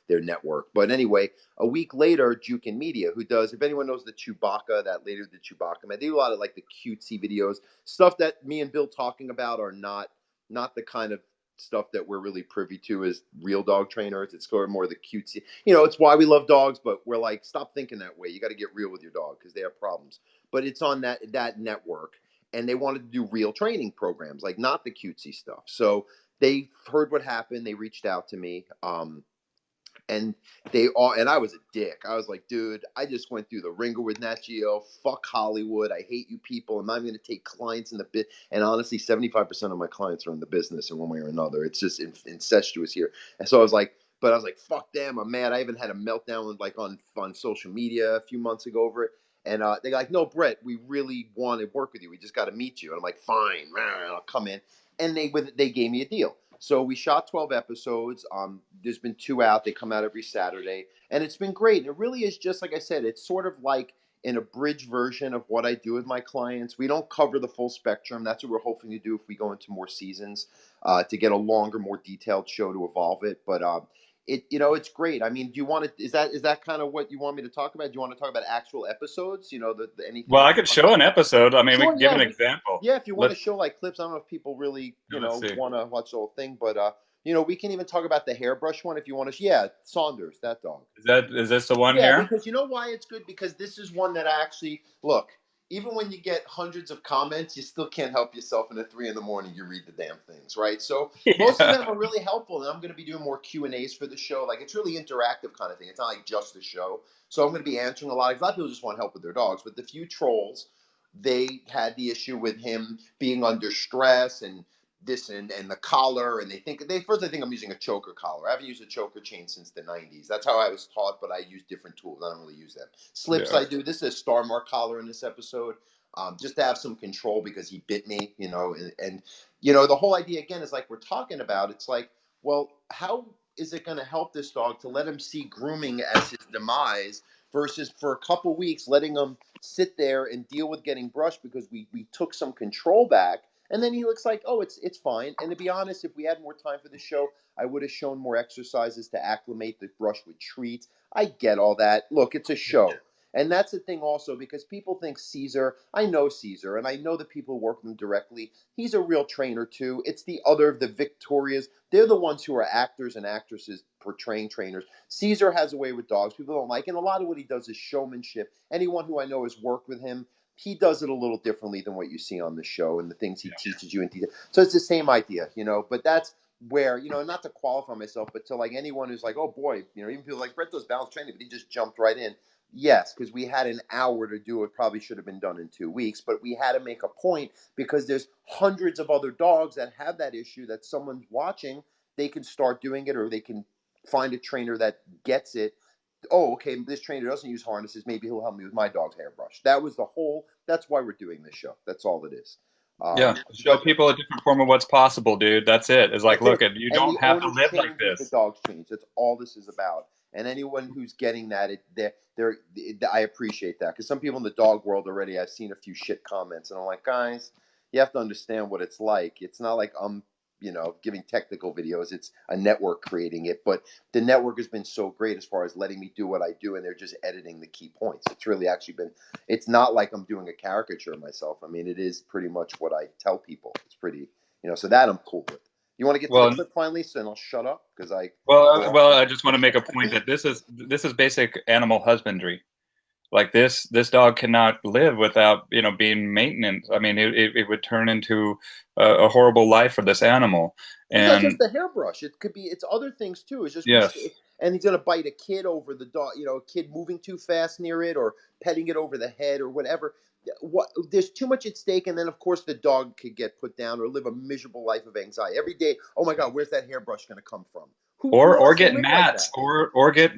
their network. But anyway, a week later, Jukin Media, who does, if anyone knows the Chewbacca, that lady with the Chewbacca, man, they do a lot of like the cutesy videos, stuff that me and Bill talking about are not the kind of stuff that we're really privy to as real dog trainers. It's sort of more the cutesy. It's why we love dogs, but we're like, stop thinking that way. You got to get real with your dog because they have problems. But it's on that network, and they wanted to do real training programs, like not the cutesy stuff. So they heard what happened. They reached out to me. And I was a dick. I was like, dude, I just went through the ringer with Nat Geo. Fuck Hollywood. I hate you people. I'm not going to take clients in the bit. And honestly, 75% of my clients are in the business in one way or another. It's just incestuous here. And so I was like, fuck them. I'm mad. I even had a meltdown like on social media a few months ago over it. And they're like, no, Brett, we really want to work with you. We just got to meet you. And I'm like, fine, I'll come in. And they gave me a deal. So we shot 12 episodes. There's been two out. They come out every Saturday, and it's been great. And it really is just like I said. It's sort of like an abridged version of what I do with my clients. We don't cover the full spectrum. That's what we're hoping to do if we go into more seasons, to get a longer, more detailed show to evolve it. But it's great. I mean, do you want to? Is that kind of what you want me to talk about? Do you want to talk about actual episodes? Anything Well, that I we could want. show an episode. I mean, we Sure, could give yeah, an example. yeah. If you want to Let's show like clips, I don't know if people really, let's see. want to watch the whole thing, but You know, we can even talk about the hairbrush one if you want to. Yeah, Saunders, that dog. Is this the one Yeah, here? because you know why it's good? Because this is one that I actually look. Even when you get hundreds of comments, you still can't help yourself. And at 3 in the morning, you read the damn things, right? So most of Yeah. them are really helpful. And I'm going to be doing more Q&As for the show. Like it's really interactive kind of thing. It's not like just a show. So I'm going to be answering a lot. A lot of people just want help with their dogs, but the few trolls, they had the issue with him being under stress and this and the collar, and they first, I think I'm using a choker collar. I haven't used a choker chain since the 90s. That's how I was taught, but I use different tools. I don't really use them. Slips Yeah. I do. This is a Star Mark collar in this episode, just to have some control because he bit me, and the whole idea again is like we're talking about. It's like, well, how is it going to help this dog to let him see grooming as his demise versus for a couple weeks letting him sit there and deal with getting brushed because we took some control back, and then he looks like, oh, it's fine. And to be honest, if we had more time for the show, I would have shown more exercises to acclimate the brush with treats. I get all that. Look, it's a show. And that's the thing also, because people think Caesar, I know Caesar, and I know the people who work with him directly. He's a real trainer too. It's the Victorias. They're the ones who are actors and actresses portraying trainers. Caesar has a way with dogs people don't like, and a lot of what he does is showmanship. Anyone who I know has worked with him, he does it a little differently than what you see on the show and the things he teaches you in detail. So it's the same idea, but that's where, not to qualify myself, but to like anyone who's like, oh boy, even people like Brett does balance training, but he just jumped right in. Yes, because we had an hour to do it, probably should have been done in 2 weeks, but we had to make a point because there's hundreds of other dogs that have that issue that someone's watching. They can start doing it, or they can find a trainer that gets it. Oh, okay, this trainer doesn't use harnesses. Maybe he'll help me with my dog's hairbrush. That's why we're doing this show. That's all it is. Yeah. Show But people a different form of what's possible, dude. That's it. It's like, that's it. look, you And the don't have to owners live like change as the this. dogs change. That's all this is about. And anyone who's getting that, I appreciate that, because some people in the dog world already, I've seen a few shit comments, and I'm like, guys, you have to understand what it's like. It's not like I'm, giving technical videos. It's a network creating it, but the network has been so great as far as letting me do what I do, and they're just editing the key points. It's really actually been. It's not like I'm doing a caricature of myself. I mean, it is pretty much what I tell people. It's pretty, so that I'm cool with. You want to get to the Well, clip finally, so then I'll shut up because I go off well, on. I just want to make a point that this is basic animal husbandry. Like this dog cannot live without being maintenance. I mean, it would turn into a horrible life for this animal. It's not just And the hairbrush. It could be. It's other things too. It's just yes, and he's gonna bite a kid over the dog. A kid moving too fast near it, or petting it over the head, or whatever. What There's too much at stake, and then of course the dog could get put down or live a miserable life of anxiety every day. Oh my God, where's that hairbrush gonna come from? Who or wants to get live like mats that? or get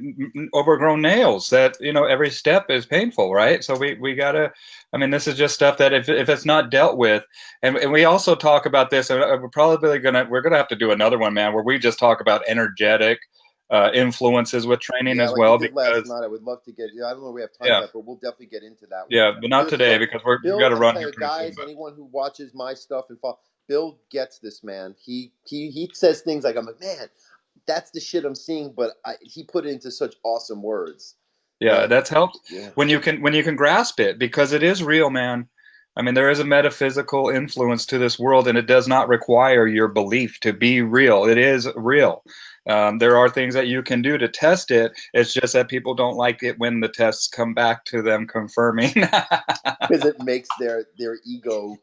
overgrown nails that every step is painful, right? So we gotta. I mean, this is just stuff that if it's not dealt with, and we also talk about this, and we're gonna have to do another one, man, where we just talk about energetic influences with training Yeah, as like we well, did last because night. I would love to get. I don't know if we have time yeah, for that, but we'll definitely get into that one. yeah, but not Seriously today though, because we got Bill, to I run tell here you, pretty soon. guys, But anyone who watches my stuff and follow, Bill gets this, man. He says things like, "I'm like, man, that's the shit I'm seeing," but he put it into such awesome words yeah, that, that's helped yeah. when you can grasp it because it is real, man. I mean, there is a metaphysical influence to this world, and it does not require your belief to be real. It is real. There are things that you can do to test it. It's just that people don't like it when the tests come back to them confirming. Because it makes their ego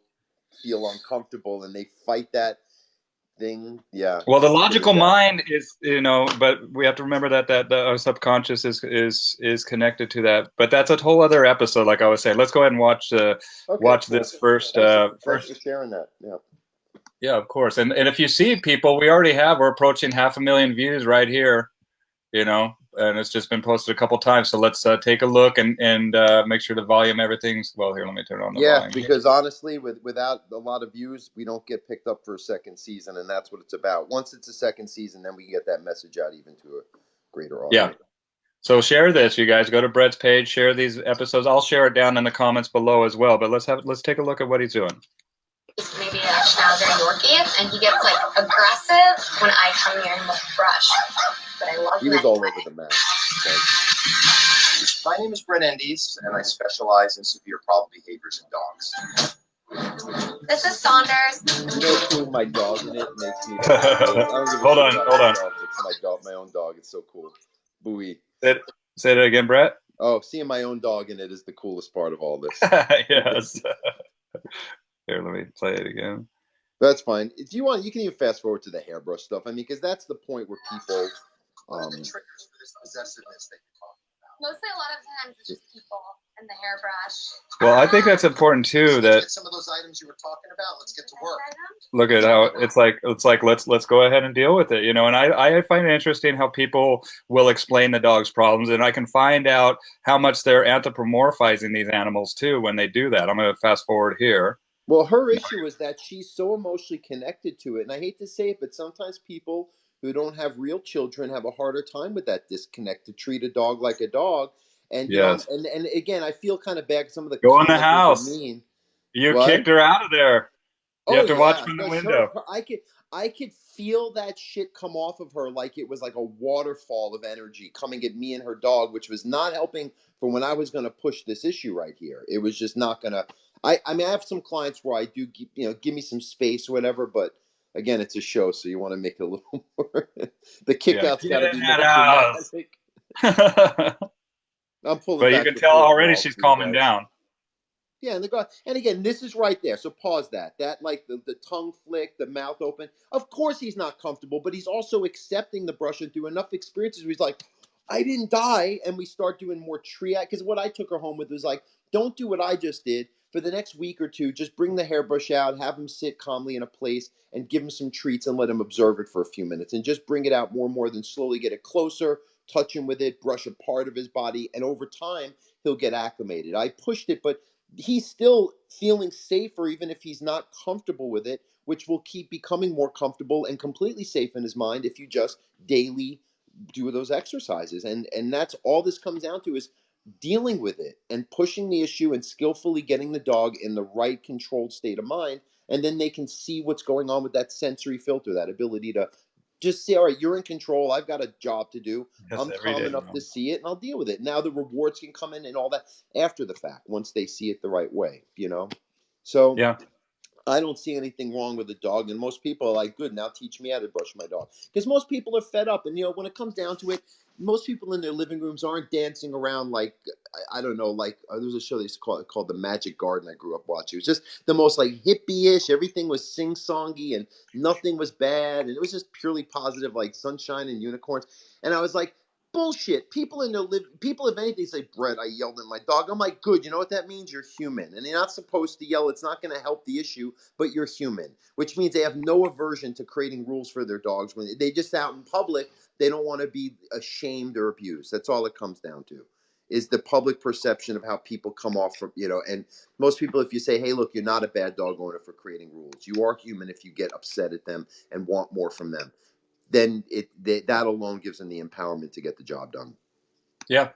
feel uncomfortable, and they fight that thing. Yeah, Well, the it's pretty logical bad. mind is, but we have to remember that our subconscious is connected to that. But that's a whole other episode. Like I was saying, let's go ahead and Okay, watch cool. this first. Thanks for sharing that. Yeah. Yeah, of course. And if you see people, we're approaching 500,000 views right here. And it's just been posted a couple times. So let's take a look and make sure the volume, everything's well. Here, let me turn on the Yeah, volume here. because honestly, without a lot of views, we don't get picked up for a second season, and that's what it's about. Once it's a second season, then we can get that message out even to a greater Yeah. audience. So share this, you guys. Go to Brett's page, share these episodes. I'll share it down in the comments below as well. But let's take a look at what he's doing. Maybe a Schnauzer Yorkie, and he gets like aggressive when I come near him with a brush. But I love He him was all anyway. over the map. My name is Brett Endies, and I specialize in severe problem behaviors in dogs. This is Saunders. You know, seeing my dog in it makes me feel good. I don't give a Hold shit on, about hold on. myself. It's my dog, my own dog. It's so cool. Booey. Say that again, Brett. Oh, seeing my own dog in it is the coolest part of all this. Yes. Here, let me play it again. That's fine. If you want, you can even fast forward to the hairbrush stuff. I mean, because that's the point where people. What are the triggers for this possessiveness that you're talking about? Mostly, a lot of times, it's just people and the hairbrush. Well, I think that's important too. That Get some of those items you were talking about. Let's get to work. look at how it's like let's go ahead and deal with it, you know. And I find it interesting how people will explain the dog's problems, and I can find out how much they're anthropomorphizing these animals too when they do that. I'm going to fast forward here. Well, her issue is that she's so emotionally connected to it, and I hate to say it, but sometimes people who don't have real children have a harder time with that disconnect to treat a dog like a dog. And you know, Yes. and again, I feel kind of bad because some of the Go in the commenters are house. mean. You What? kicked her out of there. You Oh have to watch yeah, from the no, window. I could feel that shit come off of her like it was like a waterfall of energy coming at me and her dog, which was not helping for when I was going to push this issue right here. It was just not going to. I mean, I have some clients where I do, you know, give me some space or whatever, but again, it's a show, so you want to make it a little more. The Yeah, kickout's got get to in be that more house. dramatic. I'm pulling But you back can the tell full already wall she's for you calming guys. down. Yeah, and again, this is right there. So pause that. That like the tongue flick, the mouth open. Of course he's not comfortable, but he's also accepting the brush and through enough experiences where he's like, I didn't die, and we start doing more triage. Because what I took her home with was like, don't do what I just did. For the next week or two, just bring the hairbrush out, have him sit calmly in a place, and give him some treats and let him observe it for a few minutes, and just bring it out more and more. Then slowly get it closer, touch him with it, brush a part of his body, and over time he'll get acclimated. I pushed it, but he's still feeling safer even if he's not comfortable with it, which will keep becoming more comfortable and completely safe in his mind if you just daily do those exercises. And that's all this comes down to, is dealing with it and pushing the issue and skillfully getting the dog in the right controlled state of mind, and then they can see what's going on with that sensory filter, that ability to just say, all right, you're in control, I've got a job to do, Yes, I'm every calm day, enough to man. see it, and I'll deal with it. Now the rewards can come in and all that after the fact, once they see it the right way, you know. So Yeah. I don't see anything wrong with the dog, and most people are like, "Good, now teach me how to brush my dog." Because most people are fed up, and you know, when it comes down to it, most people in their living rooms aren't dancing around like I don't know, like there was a show they used to call it called The Magic Garden. I grew up watching. It was just the most like hippie-ish. Everything was sing-songy, and nothing was bad, and it was just purely positive, like sunshine and unicorns. And I was like, bullshit. People in their people, if anything, say, Brett, I yelled at my dog. I'm like, good. You know what that means? You're human, and you're not supposed to yell. It's not going to help the issue, but you're human, which means they have no aversion to creating rules for their dogs. When they just out in public, they don't want to be ashamed or abused. That's all it comes down to, is the public perception of how people come off from, you know. And most people, if you say, hey, look, you're not a bad dog owner for creating rules. You are human if you get upset at them and want more from them. Then that alone gives them the empowerment to get the job done. Yeah.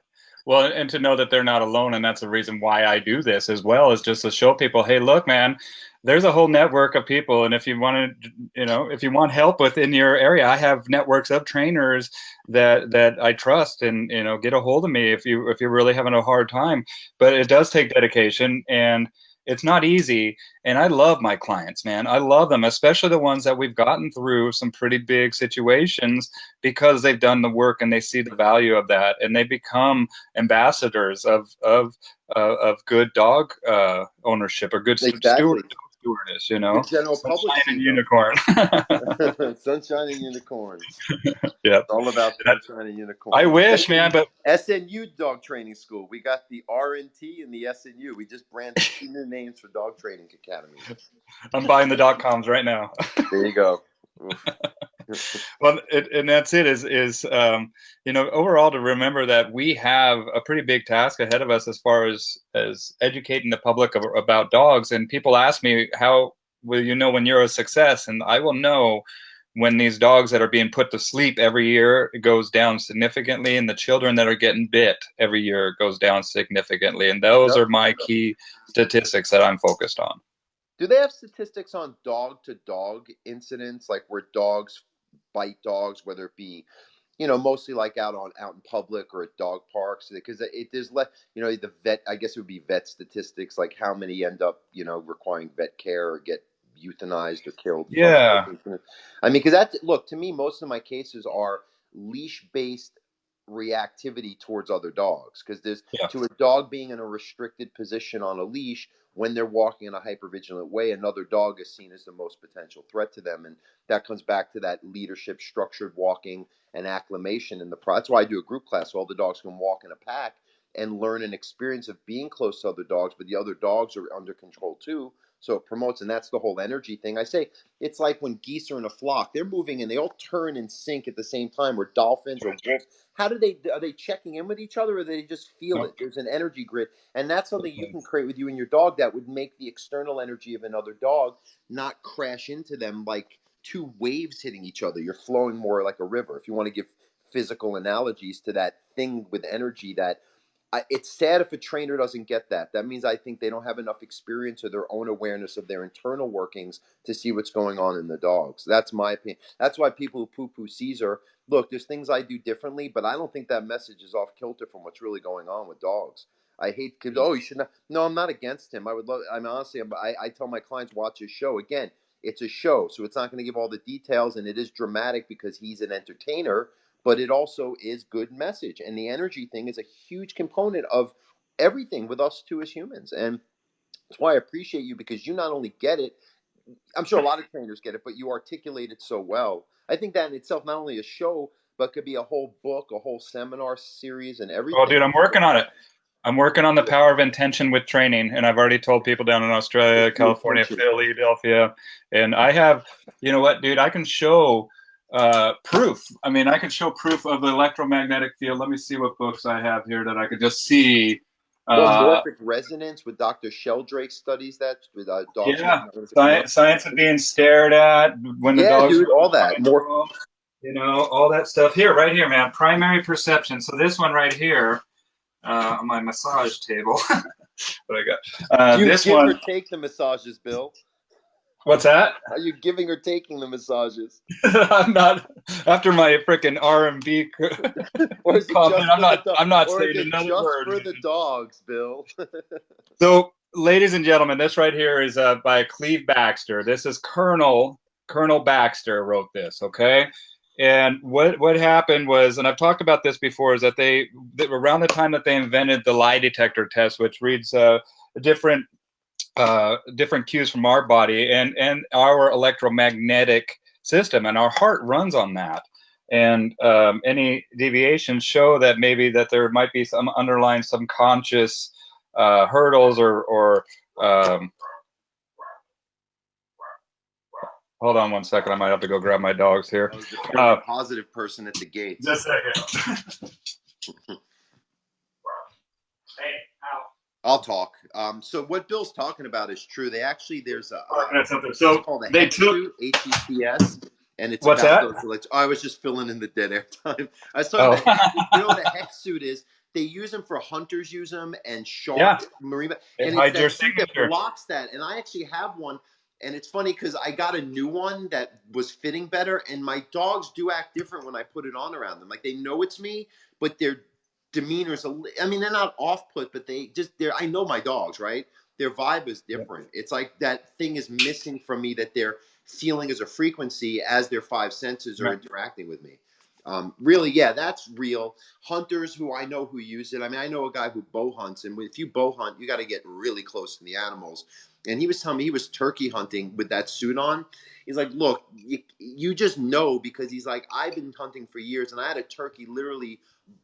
Well, and to know that they're not alone, and that's the reason why I do this as well, is just to show people, hey, look, man, there's a whole network of people, and if you want to, you know, if you want help within your area, I have networks of trainers that I trust, and you know, get a hold of me if you're really having a hard time. But it does take dedication, and it's not easy. And I love my clients, man. I love them, especially the ones that we've gotten through some pretty big situations, because they've done the work and they see the value of that, and they become ambassadors of good dog ownership, or good Exactly. stewardess, you know, The general public sunshine and sees them. unicorn. Sunshine and unicorns. Yeah, It's all about sunshine and I unicorns. wish, man, but SNU Dog Training School. We got the RNT and the SNU. We just branded 2 new names for dog training academies. I'm buying the .coms right now. There you go. Well, and that's it. Is you know, overall, to remember that we have a pretty big task ahead of us as far as educating the public about dogs. And people ask me, how will you know when you're a success? And I will know when these dogs that are being put to sleep every year goes down significantly, and the children that are getting bit every year goes down significantly. And those Yep. are my key statistics that I'm focused on. Do they have statistics on dog to dog incidents, like where dogs bite dogs, whether it be mostly like out in public or at dog parks, because there's less, the vet, I guess it would be vet statistics, like how many end up, requiring vet care or get euthanized or killed from Yeah. I mean, because that, look, to me, most of my cases are leash based reactivity towards other dogs, because there's, Yeah. to a dog being in a restricted position on a leash, when they're walking in a hypervigilant way, another dog is seen as the most potential threat to them. And that comes back to that leadership, structured walking, and acclimation in the pro. That's why I do a group class so all the dogs can walk in a pack and learn an experience of being close to other dogs, but the other dogs are under control too. So it promotes, and that's the whole energy thing. I say it's like when geese are in a flock, they're moving and they all turn and sync at the same time, or dolphins or wolves. How do they, are they checking in with each other, or do they just feel it? Nope. There's an energy grid, and that's something you can create with you and your dog that would make the external energy of another dog not crash into them like two waves hitting each other. You're flowing more like a river. If you want to give physical analogies to that thing with energy, that it's sad if a trainer doesn't get that. That means I think they don't have enough experience or their own awareness of their internal workings to see what's going on in the dogs. That's my opinion. That's why people who poo-poo Caesar, look, there's things I do differently, but I don't think that message is off kilter from what's really going on with dogs. I hate kids. Oh, you should not. No, I'm not against him. I would love. I mean, honestly, I tell my clients, watch his show. Again, it's a show, so it's not going to give all the details, and it is dramatic because he's an entertainer, but it also is good message. And the energy thing is a huge component of everything with us too as humans. And that's why I appreciate you, because you not only get it, I'm sure a lot of trainers get it, but you articulate it so well. I think that in itself, not only a show, but could be a whole book, a whole seminar series, and Oh, dude, everything. I'm working on it. I'm working on the power of intention with training, and I've already told people down in Australia, The California, attention. Philadelphia, and I have, you know what, dude, I can show proof. I mean, I can show proof of the electromagnetic field. Let me see what books I have here that I could just see. Well, Uh, Morphic resonance with Dr. Sheldrake studies that with dogs. yeah, science of being stared at when the Yeah, dogs dude, all that. are, all that stuff. Here, right here, man. Primary perception. So this one right here on my massage table. What I got? Do you This give one. or take the massages, Bill? What's that? Are you giving or taking the massages? I'm not. After my freaking R&B Or is it comment, just I'm for not. the I'm not or is saying it another just word. for the dogs, Bill? So, ladies and gentlemen, this right here is by Cleve Baxter. This is Colonel Baxter wrote this. Okay. And what happened was, and I've talked about this before, is that they around the time that they invented the lie detector test, which reads different different cues from our body and our electromagnetic system, and our heart runs on that. And any deviations show that maybe that there might be some underlying subconscious hurdles or hold on one second. I might have to go grab my dogs here. I was the very positive person at the gates. Just a second. Hey, ow. I'll talk. So what Bill's talking about is true. They actually, there's a So it's called a they HEX took. suit, HETS, and it's What's about that? those. Like, I was just filling in the dead air time. I was Oh. talking about, you know what a HEX suit is? They use them for hunters, use them, and sharks, marine, It and it's hides your that suit that signature. blocks that. And I actually have one, and it's funny because I got a new one that was fitting better, and my dogs do act different when I put it on around them. Like, they know it's me, but their demeanors, I mean, they're not off put, but I know my dogs, right? Their vibe is different. It's like that thing is missing from me that they're feeling as a frequency as their five senses are interacting with me. Really, yeah, that's real. Hunters who I know who use it. I mean, I know a guy who bow hunts, and if you bow hunt, you got to get really close to the animals. And he was telling me he was turkey hunting with that suit on. He's like, look, you just know, because he's like, I've been hunting for years, and I had a turkey literally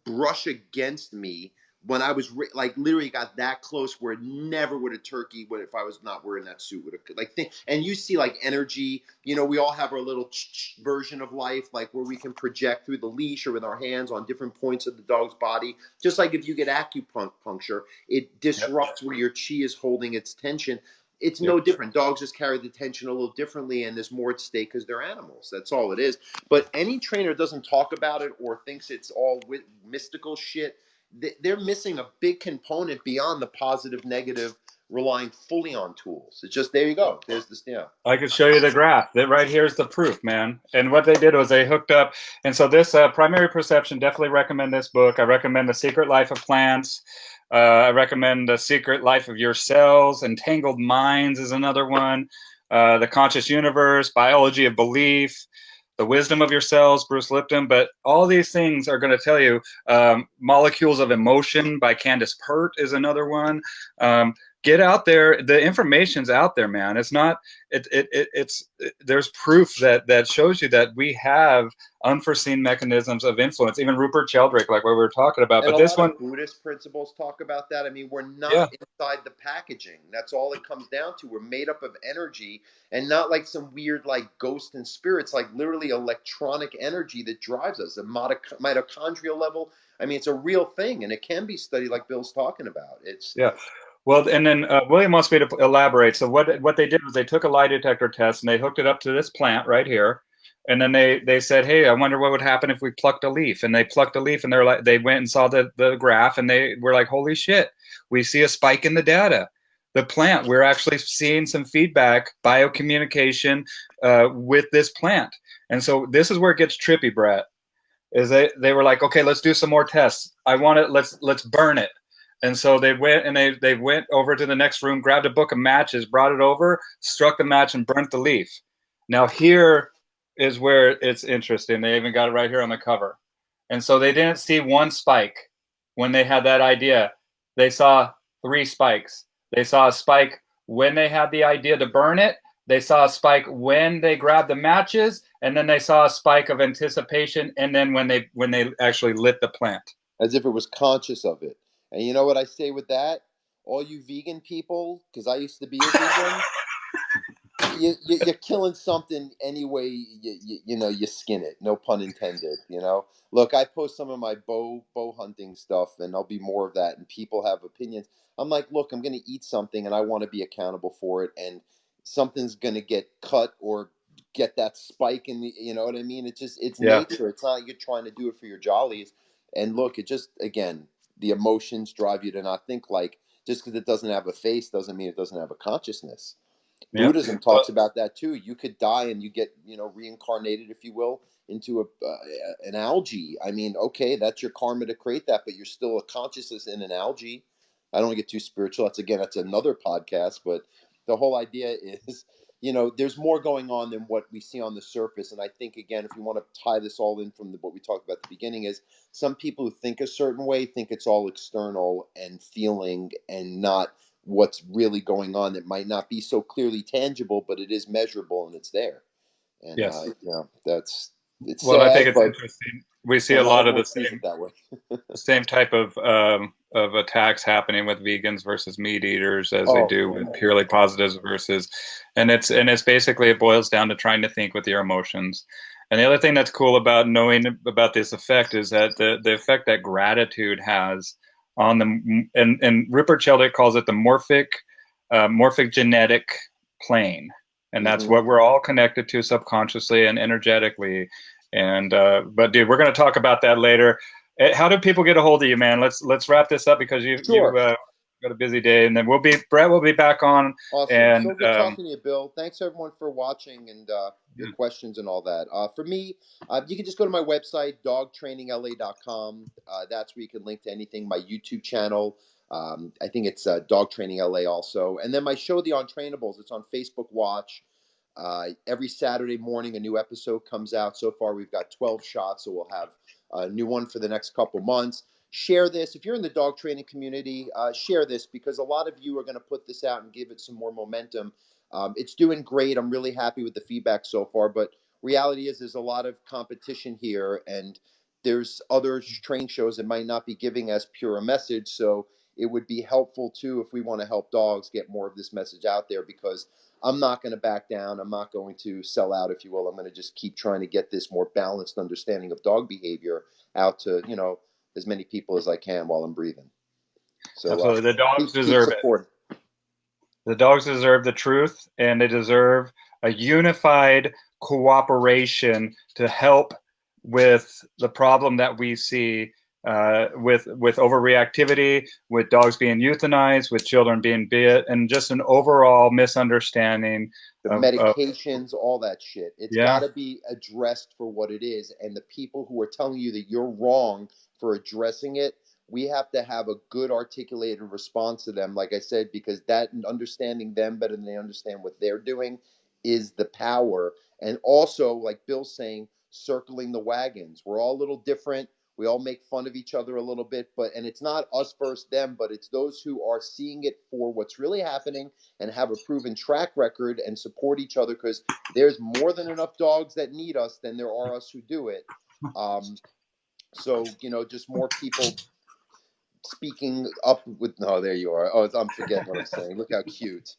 brush against me when I was like literally got that close, where never would a turkey would, if I was not wearing that suit, would have like thing. And you see like energy, we all have our little version of life, like where we can project through the leash or with our hands on different points of the dog's body. Just like if you get acupuncture, it disrupts where your chi is holding its tension. It's no different. Dogs just carry the tension a little differently, and there's more at stake because they're animals. That's all it is. But any trainer doesn't talk about it or thinks it's all mystical shit. They're missing a big component beyond the positive negative relying fully on tools. It's just, there you go. There's this, yeah. I could show you the graph. That right here is the proof, man. And what they did was they hooked up. And so this Primary Perception, definitely recommend this book. I recommend The Secret Life of Plants. I recommend The Secret Life of Your Cells. Entangled Minds is another one. The Conscious Universe, Biology of Belief, The Wisdom of Your Cells, Bruce Lipton. But all these things are going to tell you. Molecules of Emotion by Candace Pert is another one. Get out there. The information's out there, man. It's not. There's proof that shows you that we have unforeseen mechanisms of influence. Even Rupert Sheldrake, like what we were talking about. And but a this lot one, of Buddhist principles talk about that. I mean, we're not inside the packaging. That's all it comes down to. We're made up of energy, and not like some weird like ghost and spirits. Like literally electronic energy that drives us. A mitochondrial level. I mean, it's a real thing, and it can be studied, like Bill's talking about. It's Well, and then William wants me to elaborate. So what they did was they took a lie detector test and they hooked it up to this plant right here, and then they said, "Hey, I wonder what would happen if we plucked a leaf." And they plucked a leaf, and they went and saw the graph, and they were like, "Holy shit, we see a spike in the data." The plant, we're actually seeing some feedback, biocommunication with this plant, and so this is where it gets trippy, Brett. Is they were like, "Okay, let's do some more tests. I want it. Let's burn it." And so they went and they went over to the next room, grabbed a book of matches, brought it over, struck the match, and burnt the leaf. Now here is where it's interesting. They even got it right here on the cover. And so they didn't see one spike when they had that idea. They saw 3 spikes. They saw a spike when they had the idea to burn it. They saw a spike when they grabbed the matches, and then they saw a spike of anticipation, and then when they actually lit the plant. As if it was conscious of it. And you know what I say with that? All you vegan people, because I used to be a vegan, you're killing something anyway. You skin it. No pun intended. Look, I post some of my bow hunting stuff, and there'll be more of that. And people have opinions. I'm like, look, I'm going to eat something, and I want to be accountable for it. And something's going to get cut or get that spike in the. You know what I mean? It's nature. It's not like you're trying to do it for your jollies. And look, it just again. The emotions drive you to not think like just because it doesn't have a face doesn't mean it doesn't have a consciousness. Yep. Buddhism talks about that too. You could die and you get reincarnated, if you will, into an algae. I mean, okay, that's your karma to create that, but you're still a consciousness in an algae. I don't want to get too spiritual. That's another podcast, but the whole idea is there's more going on than what we see on the surface. And I think, again, if you want to tie this all in from what we talked about at the beginning, is some people who think a certain way think it's all external and feeling and not what's really going on that might not be so clearly tangible, but it is measurable and it's there. And, yes. It's well, sad, I think it's interesting. We see a lot of the same, that way. same type of attacks happening with vegans versus meat eaters as they do with purely positives versus, and it's basically, it boils down to trying to think with your emotions. And the other thing that's cool about knowing about this effect is that the effect that gratitude has on the, and Rupert Sheldrake calls it the morphic genetic plane. And that's what we're all connected to subconsciously and energetically. And but dude, we're going to talk about that later. How do people get a hold of you, man? Let's wrap this up because you've got a busy day, and then Brett will be back on. Awesome. And so good talking to you, Bill. Thanks everyone for watching and your questions and all that. For me, you can just go to my website, dogtrainingla.com. That's where you can link to anything. My YouTube channel. I think it's Dog Training LA also. And then my show, The Untrainables, it's on Facebook Watch. Every Saturday morning, a new episode comes out. So far, we've got 12 shots, so we'll have a new one for the next couple months. Share this. If you're in the dog training community, share this because a lot of you are going to put this out and give it some more momentum. It's doing great. I'm really happy with the feedback so far, but reality is there's a lot of competition here, and there's other training shows that might not be giving as pure a message, so it would be helpful too if we want to help dogs get more of this message out there, because I'm not going to back down. I'm not going to sell out, if you will. I'm going to just keep trying to get this more balanced understanding of dog behavior out to, as many people as I can while I'm breathing. So absolutely. The dogs deserve it. The dogs deserve the truth, and they deserve a unified cooperation to help with the problem that we see with overreactivity, with dogs being euthanized, with children being bit, and just an overall misunderstanding The of medications, all that shit. It's got yeah. to be addressed for what it is. And the people who are telling you that you're wrong for addressing it, we have to have a good articulated response to them, like I said, because that understanding them better than they understand what they're doing is the power. And also, like Bill's saying, circling the wagons. We're all a little different. We all make fun of each other a little bit, and it's not us versus them, but it's those who are seeing it for what's really happening and have a proven track record and support each other, because there's more than enough dogs that need us than there are us who do it. So, just more people speaking up with, no, there you are. Oh, I'm forgetting what I'm saying. Look how cute.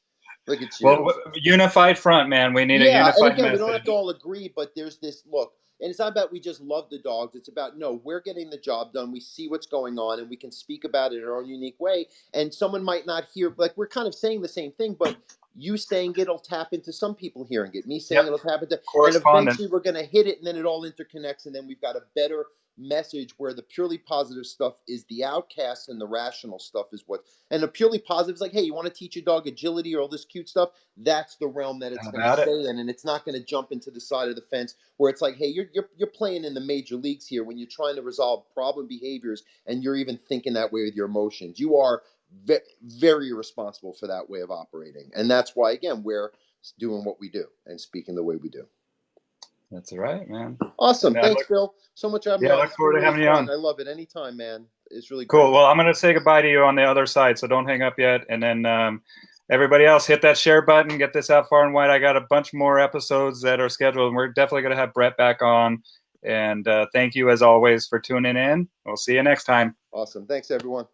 Look at you. Well, unified front, man. We need a Yeah, and unified again, we don't have message. to all agree, but there's this look, and it's not about we just love the dogs. It's about no, we're getting the job done. We see what's going on, and we can speak about it in our own unique way. And someone might not hear, like we're kind of saying the same thing, but you saying it'll tap into some people hearing it. Me saying Yep. it'll tap into, and Correspondent. eventually we're going to hit it, and then it all interconnects, and then we've got a better message where the purely positive stuff is the outcast and the rational stuff is what, and the purely positive is like, hey, you want to teach your dog agility or all this cute stuff, that's the realm that it's How going to about it? stay in, and it's not going to jump into the side of the fence where it's like, hey, you're playing in the major leagues here when you're trying to resolve problem behaviors and you're even thinking that way with your emotions. You are very responsible for that way of operating, and that's why again we're doing what we do and speaking the way we do. That's right, man. Awesome. And Thanks, Bill. So much for having me I on. look It's been forward to really having you fun. on. I love it. Anytime, man. It's really Cool. great. Well, I'm going to say goodbye to you on the other side, so don't hang up yet. And then everybody else, hit that share button, get this out far and wide. I got a bunch more episodes that are scheduled, and we're definitely going to have Brett back on. And thank you, as always, for tuning in. We'll see you next time. Awesome. Thanks, everyone.